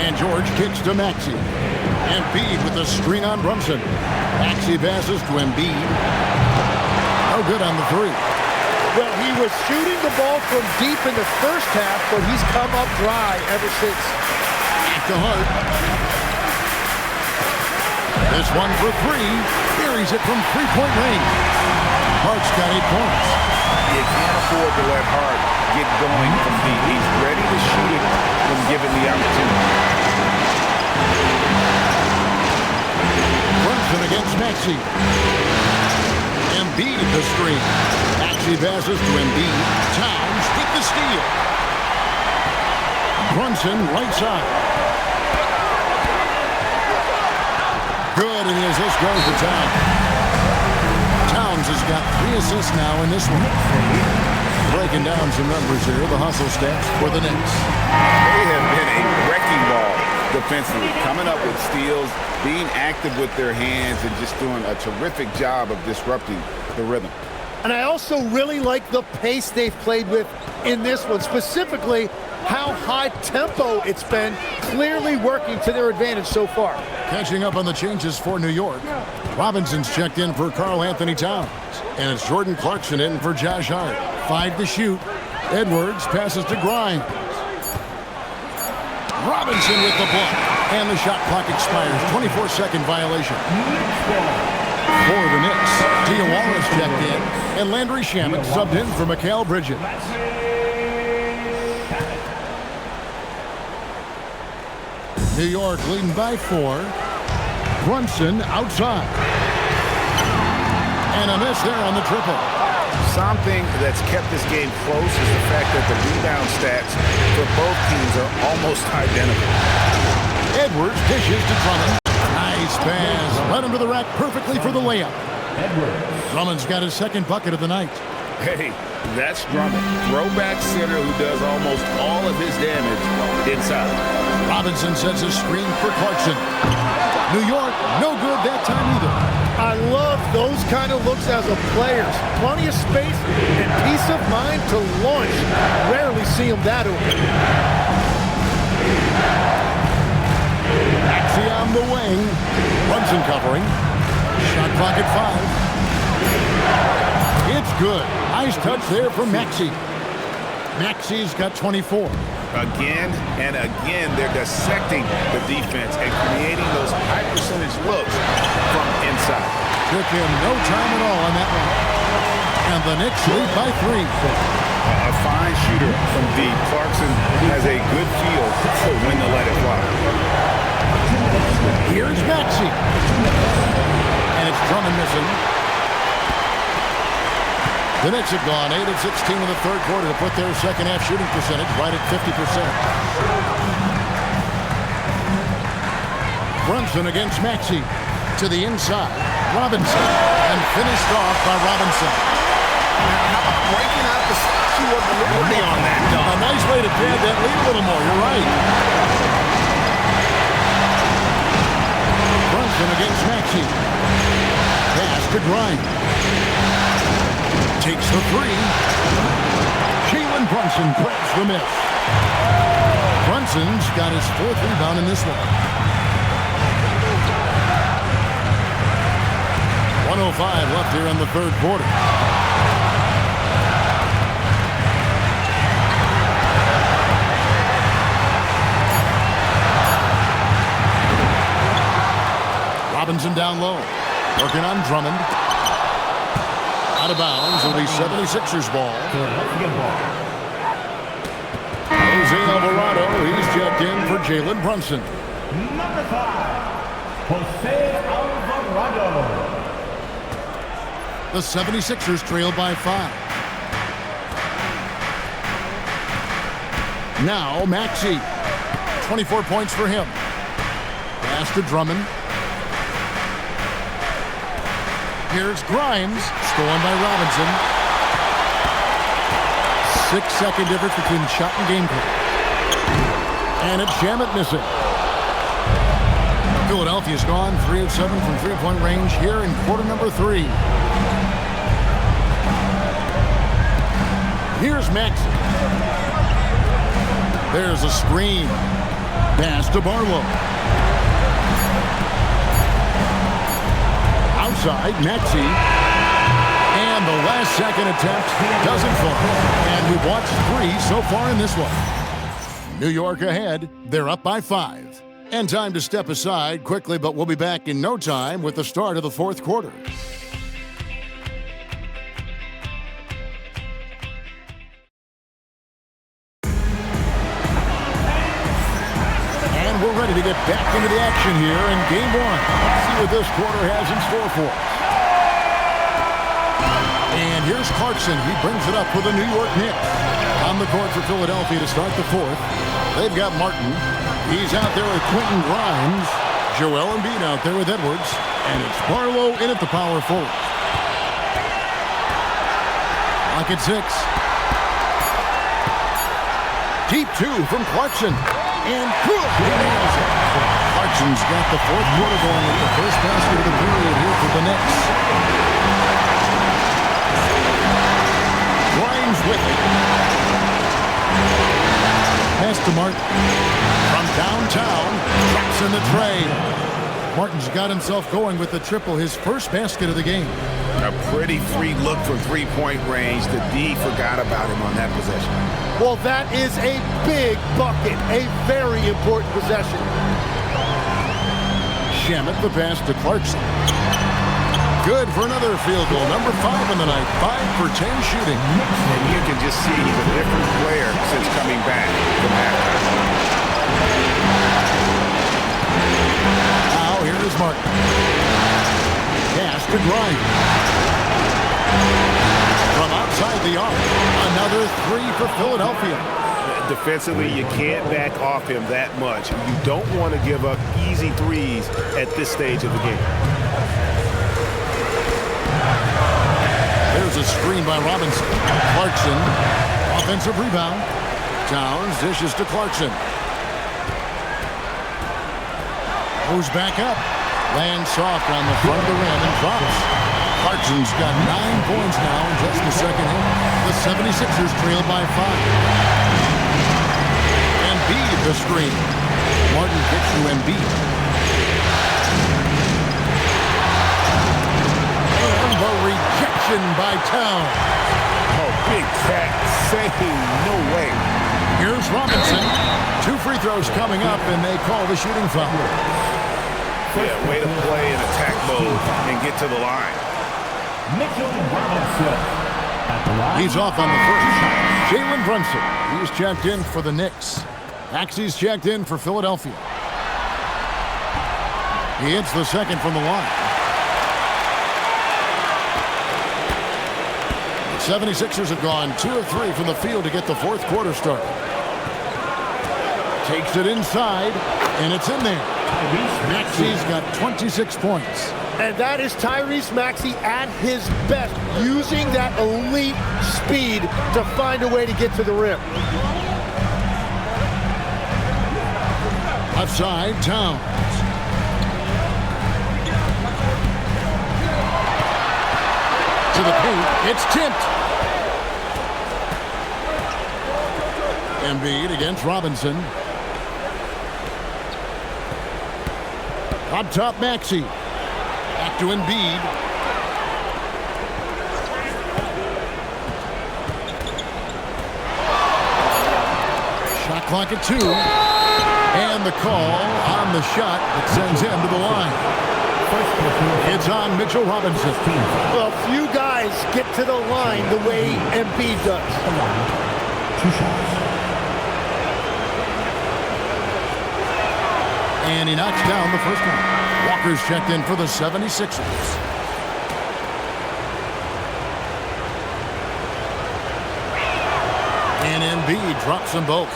And George kicks to Maxey. Embiid with the screen on Brunson. Maxey passes to Embiid. No good on the three. Well, he was shooting the ball from deep in the first half, but he's come up dry ever since. Back to Hart. This one for three. Buries it from three-point range. Hart's got 8 points. You can't afford to let Hart get going from deep. He's ready to shoot it when given the opportunity. Brunson against Maxey. Embiid the screen. Maxey passes to Embiid. Towns with the steal. Brunson right side. Good, and the assist goes to Towns. Towns has got 3 assists now in this one. Breaking down some numbers here, the hustle stats for the Knicks. They have been a wrecking ball defensively, coming up with steals, being active with their hands, and just doing a terrific job of disrupting the rhythm. And I also really like the pace they've played with in this one, specifically how high tempo it's been, clearly working to their advantage so far. Catching up on the changes for New York. Robinson's checked in for Karl Anthony Towns. And it's Jordan Clarkson in for Josh Hart. 5 to shoot. Edwards passes to Grimes. Robinson with the block. And the shot clock expires. 24-second violation. For the Knicks, Diawara's checked in. And Landry Shamet subbed in for Mikal Bridges. New York leading by 4. Brunson outside. And a miss there on the triple. Something that's kept this game close is the fact that the rebound stats for both teams are almost identical. Edwards dishes to Drummond. Nice pass. Led him to the rack perfectly for the layup. Drummond's got his second bucket of the night. Hey, that's Drummond. Throwback center who does almost all of his damage inside. Robinson sets a screen for Clarkson. New York, no good that time either. I love those kind of looks as a player. Plenty of space and peace of mind to launch. Rarely see him that open. Maxey on the wing. Brunson covering. Shot clock at 5. It's good. Nice touch there from Maxey. Maxey's got 24. Again and again, they're dissecting the defense and creating those high percentage looks from inside. Took him no time at all on that one. And the Knicks lead by 3. A fine shooter from deep. Clarkson has a good feel for when to let it fly. Here's Maxey. And it's Drummond missing. The Knicks have gone 8 of 16 in the third quarter to put their second half shooting percentage right at 50%. Brunson against Maxey. To the inside. Robinson. And finished off by Robinson. How about breaking out the Statue of Liberty on that dunk? A nice way to pad that lead a little more. You're right. Brunson against Maxey. Pass to Grimes. Takes the 3. Jalen Brunson grabs the miss. Brunson's got his 4th rebound in this one. 1:05 left here in the third quarter. Robinson down low. Working on Drummond. Out of bounds. It'll be 76ers ball. Jose Alvarado. He's checked in for Jalen Brunson. Number 5, Jose Alvarado. The 76ers trail by 5. Now Maxey. 24 points for him. Pass to Drummond. Here's Grimes, stolen by Robinson. 6-second difference between shot and game clock. And it's Shamet missing. Philadelphia's gone 3 of 7 from three-point range here in quarter number 3. Here's Maxey. There's a screen. Pass to Barlow. Outside, Maxey. And the last second attempt doesn't fall. And we've watched 3 so far in this one. New York ahead. They're up by 5. And time to step aside quickly, but we'll be back in no time with the start of the fourth quarter. And we're ready to get back into the action here in game 1. Let's see what this quarter has in store for us. And here's Clarkson. He brings it up for the New York Knicks. On the court for Philadelphia to start the fourth. They've got Martin. He's out there with Quentin Grimes. Joel Embiid out there with Edwards. And it's Barlow in at the power forward. Clock at 6. Deep 2 from Clarkson. And he nails it. Clarkson's got the fourth quarter going with the first basket of the period here for the Knicks. Grimes with it. Pass to Martin. From downtown, drops in the tray. Martin's got himself going with the triple, his first basket of the game. A pretty free look from three-point range. The D forgot about him on that possession. Well, that is a big bucket, a very important possession. Shamet the pass to Clarkson. Good for another field goal. Number 5 in the night. 5 for 10 shooting. And you can just see he's a different player since coming back from halftime. Now here is Martin. Pass to Grimes. From outside the arc. Another 3 for Philadelphia. Defensively, you can't back off him that much. You don't want to give up easy threes at this stage of the game. There's a screen by Robinson. Clarkson, offensive rebound. Towns dishes to Clarkson. Goes back up. Lands soft on the front of the rim and drops. Clarkson's got 9 points now in just the second half. The 76ers trail by 5. Embiid the screen. Martin kicks to Embiid. And the rejection by Towns. Oh, big cat saying no way. Here's Robinson. 2 free throws coming up, and they call the shooting foul. Yeah, way to play in attack mode and get to the line. He's off on the first. Jalen Brunson. He's checked in for the Knicks. Maxey's checked in for Philadelphia. He hits the second from the line. The 76ers have gone 2 of 3 from the field to get the fourth quarter started. Takes it inside, and it's in there. Maxey's got 26 points. And that is Tyrese Maxey at his best, using that elite speed to find a way to get to the rim. Left side, Towns. To the paint, it's tipped. Embiid against Robinson. Up top, Maxey. Back to Embiid. Shot clock at 2. And the call on the shot that sends him to the line. It's on Mitchell Robinson. Well, few guys get to the line the way Embiid does. 2 shots. And he knocks down the first one. Walker's checked in for the 76ers. And Embiid drops them both.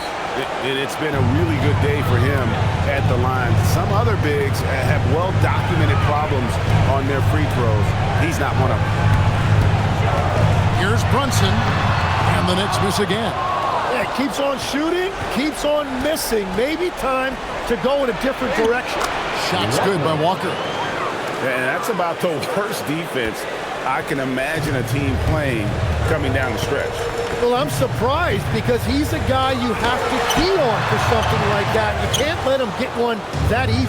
It's been a really good day for him at the line. Some other bigs have well-documented problems on their free throws. He's not one of them. Here's Brunson, and the Knicks miss again. Yeah, keeps on shooting, keeps on missing. Maybe time to go in a different direction. Shot's good by Walker. And that's about the worst defense I can imagine a team playing coming down the stretch. Well, I'm surprised because he's a guy you have to key on for something like that. You can't let him get one that easy.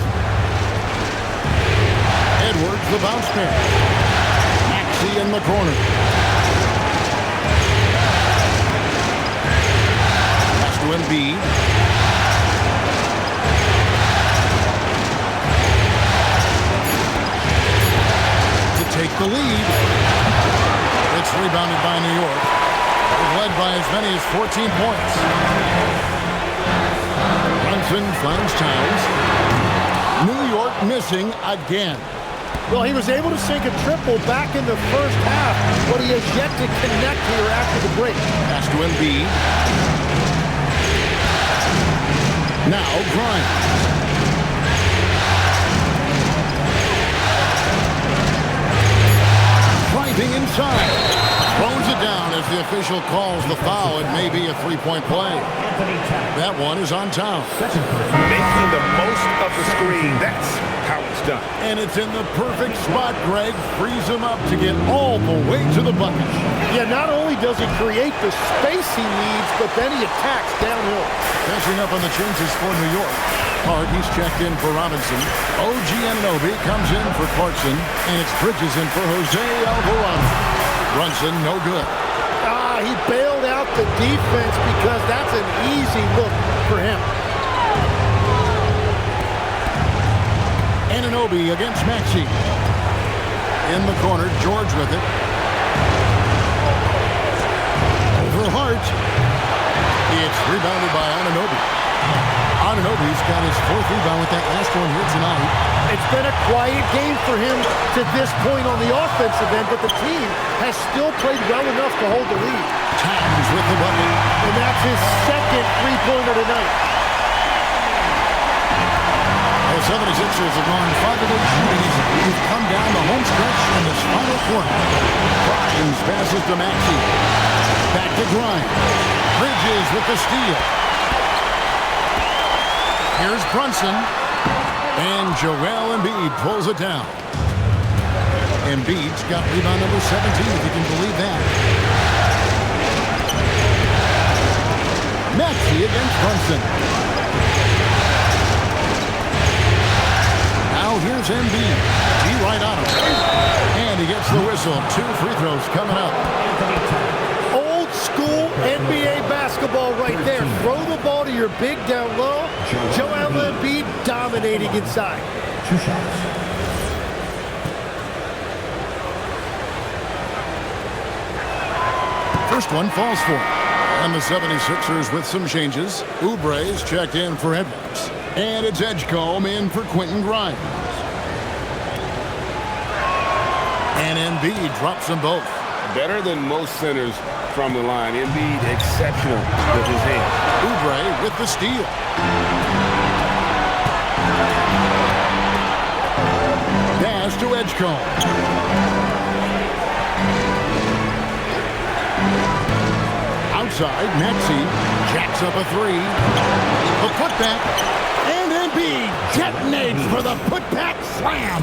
Edwards, the bounce pass. Maxey in the corner. Pass to Embiid. To take the lead. It's rebounded by New York. They've led by as many as 14 points. Brunson finds Towns. New York missing again. Well, he was able to sink a triple back in the first half, but he has yet to connect here after the break. Pass to Embiid. Now Grimes. Driving inside. Throws it down as the official calls the foul. It may be a three-point play. That one is on Towns. Making the most of the screen. That's how it's done. And it's in the perfect spot. Greg frees him up to get all the way to the bucket. Yeah, not only does he create the space he needs, but then he attacks downhill. Catching up on the chances for New York. Hart, he's checked in for Robinson. OG Anunoby comes in for Clarkson. And it's Bridges in for Jose Alvarado. Brunson, no good. He bailed out the defense because that's an easy look for him. Anunoby against Maxey. In the corner, George with it. Over Hart. It's rebounded by Anunoby. Anunoby's got his fourth rebound with that last one here tonight. It's been a quiet game for him to this point on the offensive end, but the team has still played well enough to hold the lead. Towns with the bucket. And that's his second three-pointer tonight. The 76ers have gone 5 of 8 shooting. He's come down the home stretch in this final quarter. Grimes passes to Maxey. Back to Grimes. Bridges with the steal. Here's Brunson. And Joel Embiid pulls it down. Embiid's got rebound number 17, if you can believe that. Maxey against Brunson. Now here's Embiid. He right on him. And he gets the whistle. 2 free throws coming up. Old school NBA basketball right there. Throw the ball to your big down low. Joel Embiid dominating inside. 2 shots. First one falls for him. And the 76ers with some changes. Oubre's checked in for Edwards. And it's Edgecombe in for Quentin Grimes. And Embiid drops them both. Better than most centers from the line. Embiid exceptional with his hand. Oubre with the steal. Pass to Edgecombe. Outside, Maxey jacks up a 3. The putback, and Embiid detonates for the putback slam.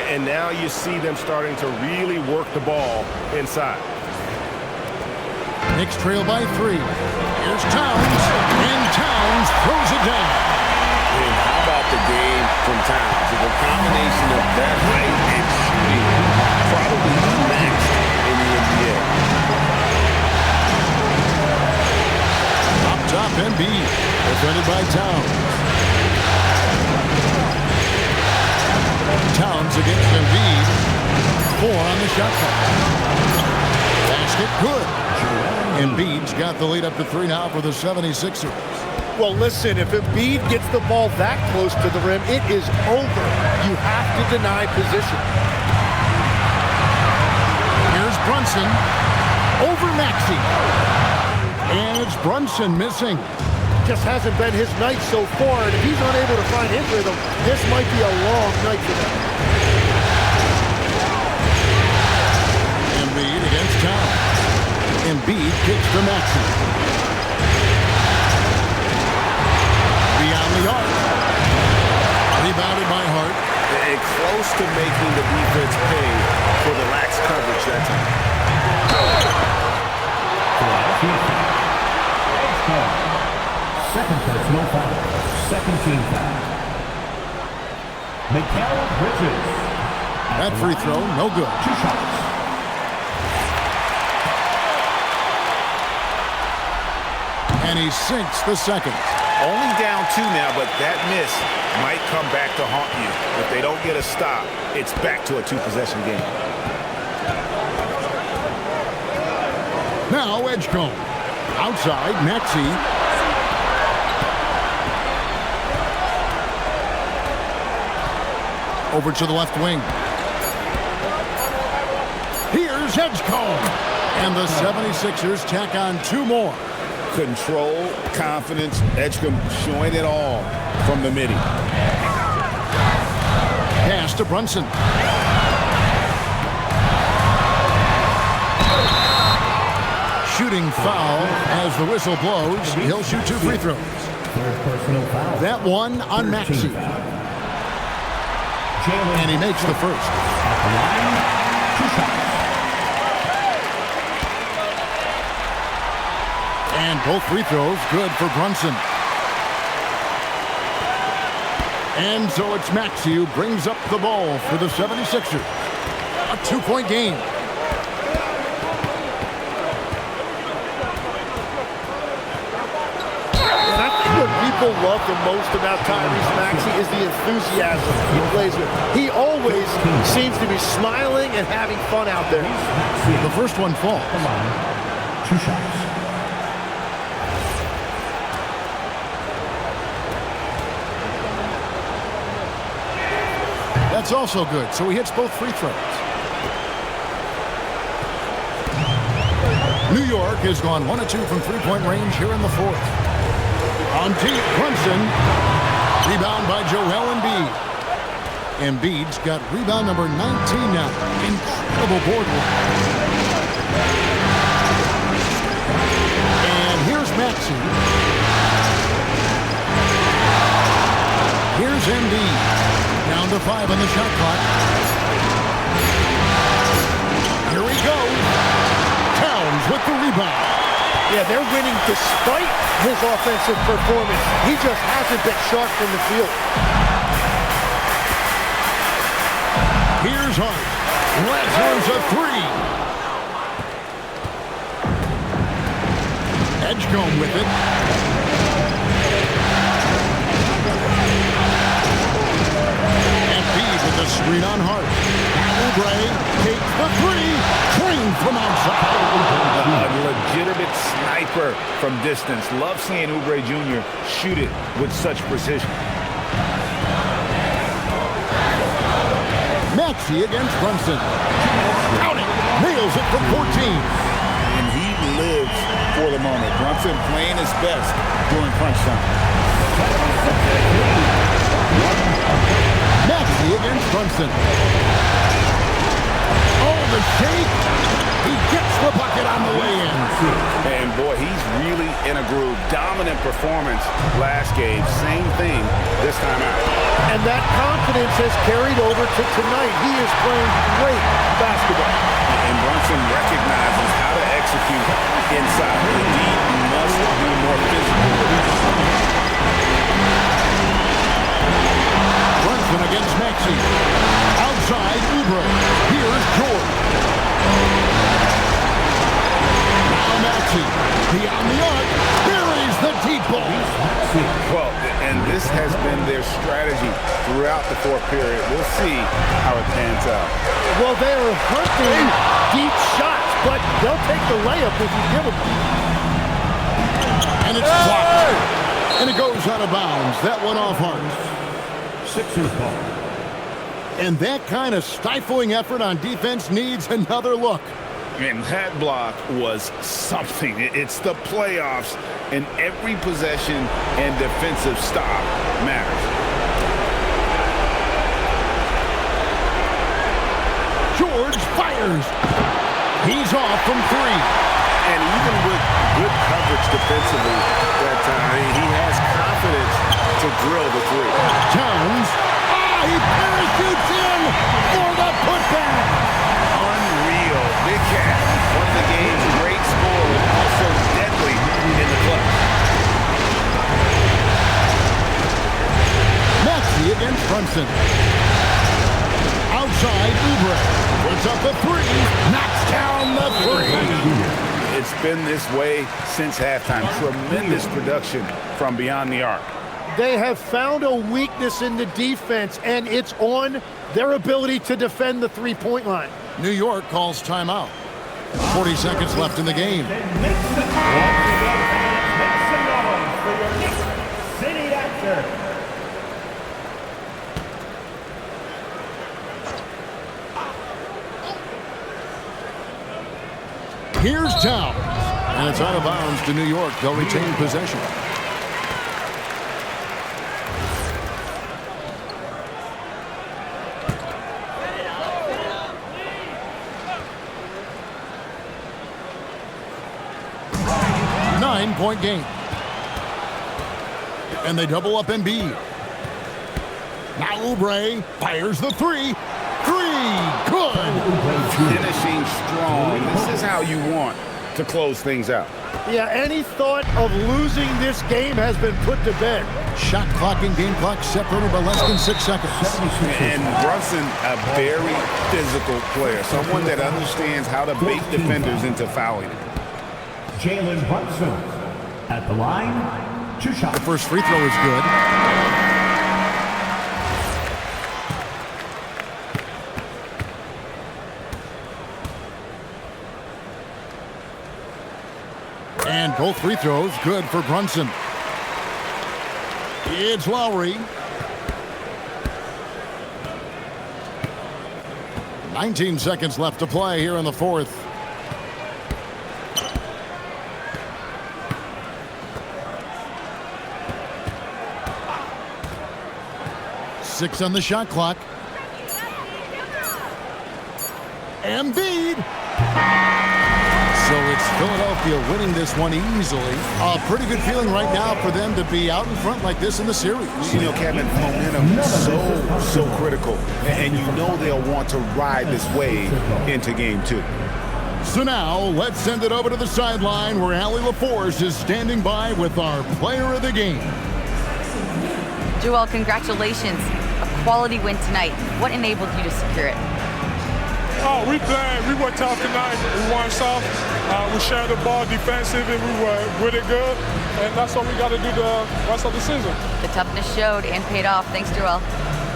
And now you see them starting to really work the ball inside. Knicks trail by 3. Here's Towns, and Towns throws it down. And how about the game from Towns? The combination of that height and shooting, probably unmatched in the NBA. Up top, Embiid, defended by Towns. Towns against Embiid. 4 on the shot clock. Basket good. Embiid's got the lead up to 3 now for the 76ers. Well, listen, if Embiid gets the ball that close to the rim, it is over. You have to deny position. Here's Brunson over Maxey. And it's Brunson missing. Just hasn't been his night so far, and if he's unable to find his rhythm, this might be a long night for them. to Maxey. Beyond the arc. Rebounded by Hart. Close to making the defense pay for the lax coverage that time. Second personal foul. Second team foul. Mikal Bridges. That free throw, no good. 2 shots. And he sinks the second. Only down 2 now, but that miss might come back to haunt you. If they don't get a stop, it's back to a 2-possession game. Now Edgecombe. Outside, Maxey. Over to the left wing. Here's Edgecombe. And the 76ers tack on 2 more. Control, confidence, Edgecombe showing it all from the midi. Pass to Brunson. Shooting foul as the whistle blows. He'll shoot 2 free throws. Third personal foul. That one on Maxey. And he makes the first. At the line, 2 shots. And both free throws good for Brunson. And so it's Maxey who brings up the ball for the 76ers. A 2-point game. And I think what people love the most about Tyrese Maxey is the enthusiasm he plays with. He always seems to be smiling and having fun out there. The first one falls. Come on. 2 shots. That's also good, so he hits both free throws. New York has gone 1 of 2 from 3-point range here in the fourth. On deep, Brunson. Rebound by Joel Embiid. Embiid's got rebound number 19 now. Incredible board work. And here's Maxey. Here's Embiid. Down to 5 on the shot clock. Here we go. Towns with the rebound. Yeah, they're winning despite his offensive performance. He just hasn't been sharp from the field. Here's Hart. Lazarus a 3. Edgecombe with it. With the screen on Hart. Oubre takes the 3. Trained from outside. A legitimate sniper from distance. Love seeing Oubre Jr. shoot it with such precision. Maxey against Brunson. Count it. Nails it from 14. And he lives for the moment. Brunson playing his best during crunch time. Maxey against Brunson. Oh, the shake. He gets the bucket on the way in. And boy, he's really in a groove. Dominant performance last game. Same thing this time out. And that confidence has carried over to tonight. He is playing great basketball. And Brunson recognizes how to execute inside. The D must be more physical. Brunson against Maxey. Outside, Oubre. Here's George. Now Maxey. Beyond the arc. Buries the deep ball. Well, and this has been their strategy throughout the fourth period. We'll see how it pans out. Well, they are hunting deep shots, but they'll take the layup if you give them. And it's blocked. And it goes out of bounds. That one off Hart. Sixers ball. And that kind of stifling effort on defense needs another look. And that block was something. It's the playoffs, and every possession and defensive stop matters. George fires. He's off from 3. And even with leverage defensively that time. He has confidence to drill the three. Towns. He parachutes in for the putback. Unreal. Big Cat, one of the game's great scorers, also deadly in the clutch. Maxey against Brunson. Outside, Oubre puts up the three, knocks down the three. It's been this way since halftime. Tremendous production from beyond the arc. They have found a weakness in the defense, and it's on their ability to defend the three-point line. New York calls timeout. 40 seconds left in the game. City answer. Here's Towns. And it's out of bounds to New York. They'll retain possession. Nine-point game. And they double up Embiid. Now Oubre fires the three. Good. Finishing strong. This is how you want to close things out. Yeah, any thought of losing this game has been put to bed. Shot clock and game clock separated by less than 6 seconds. And Brunson, a very physical player, someone that understands how to bait defenders into fouling it. Jalen Brunson at the line, 2 shots. The first free throw is good. And both free throws good for Brunson. It's Lowry. 19 seconds left to play here in the fourth. Six on the shot clock. Embiid. So it's Philadelphia winning this one easily. A pretty good feeling right now for them to be out in front like this in the series. You know, Kevin, momentum is so critical. And you know they'll want to ride this wave into game 2. So now, let's send it over to the sideline where Allie LaForce is standing by with our player of the game. Joel, congratulations. A quality win tonight. What enabled you to secure it? Oh, we played. We were tough tonight. We weren't soft. We shared the ball defensively. We were really good. And that's what we got to do the rest of the season. The toughness showed and paid off. Thanks, Joel.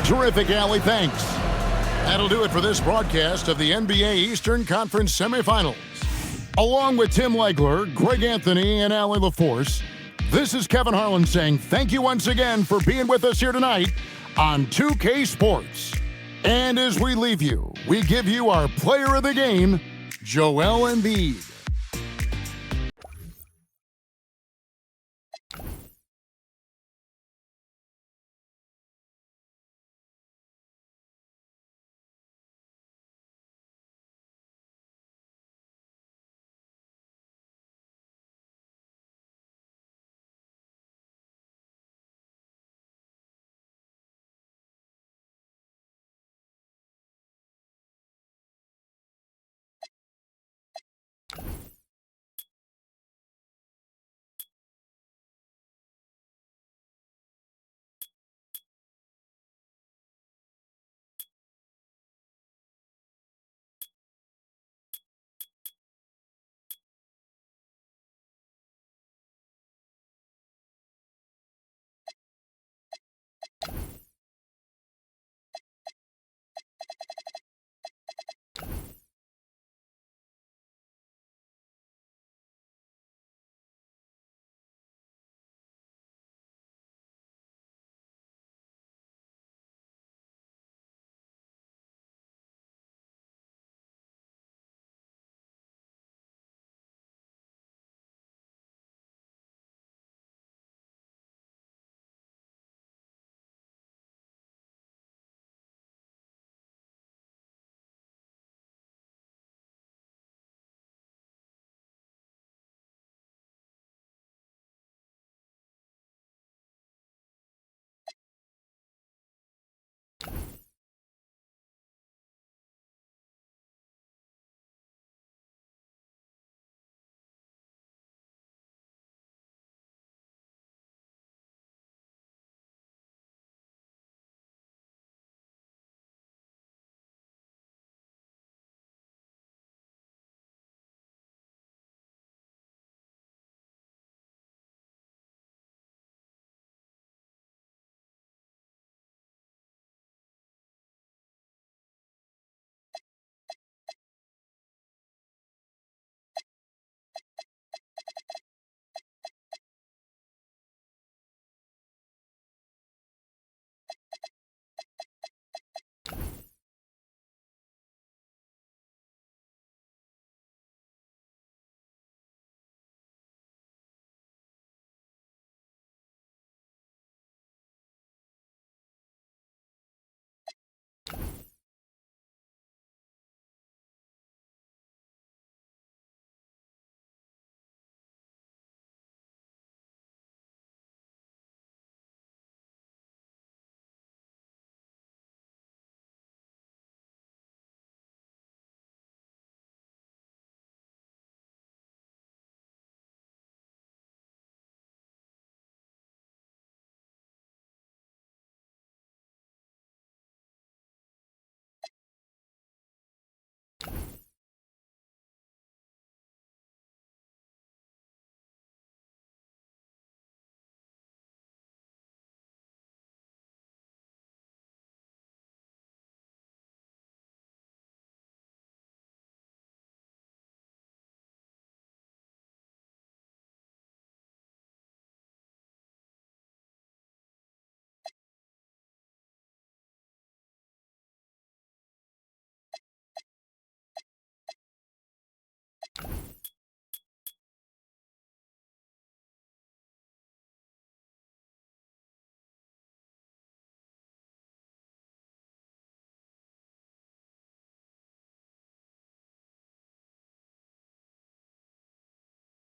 Terrific, Allie. Thanks. That'll do it for this broadcast of the NBA Eastern Conference semifinals. Along with Tim Legler, Greg Anthony, and Allie LaForce, this is Kevin Harlan saying thank you once again for being with us here tonight on 2K Sports. And as we leave you, we give you our player of the game, Joel Embiid.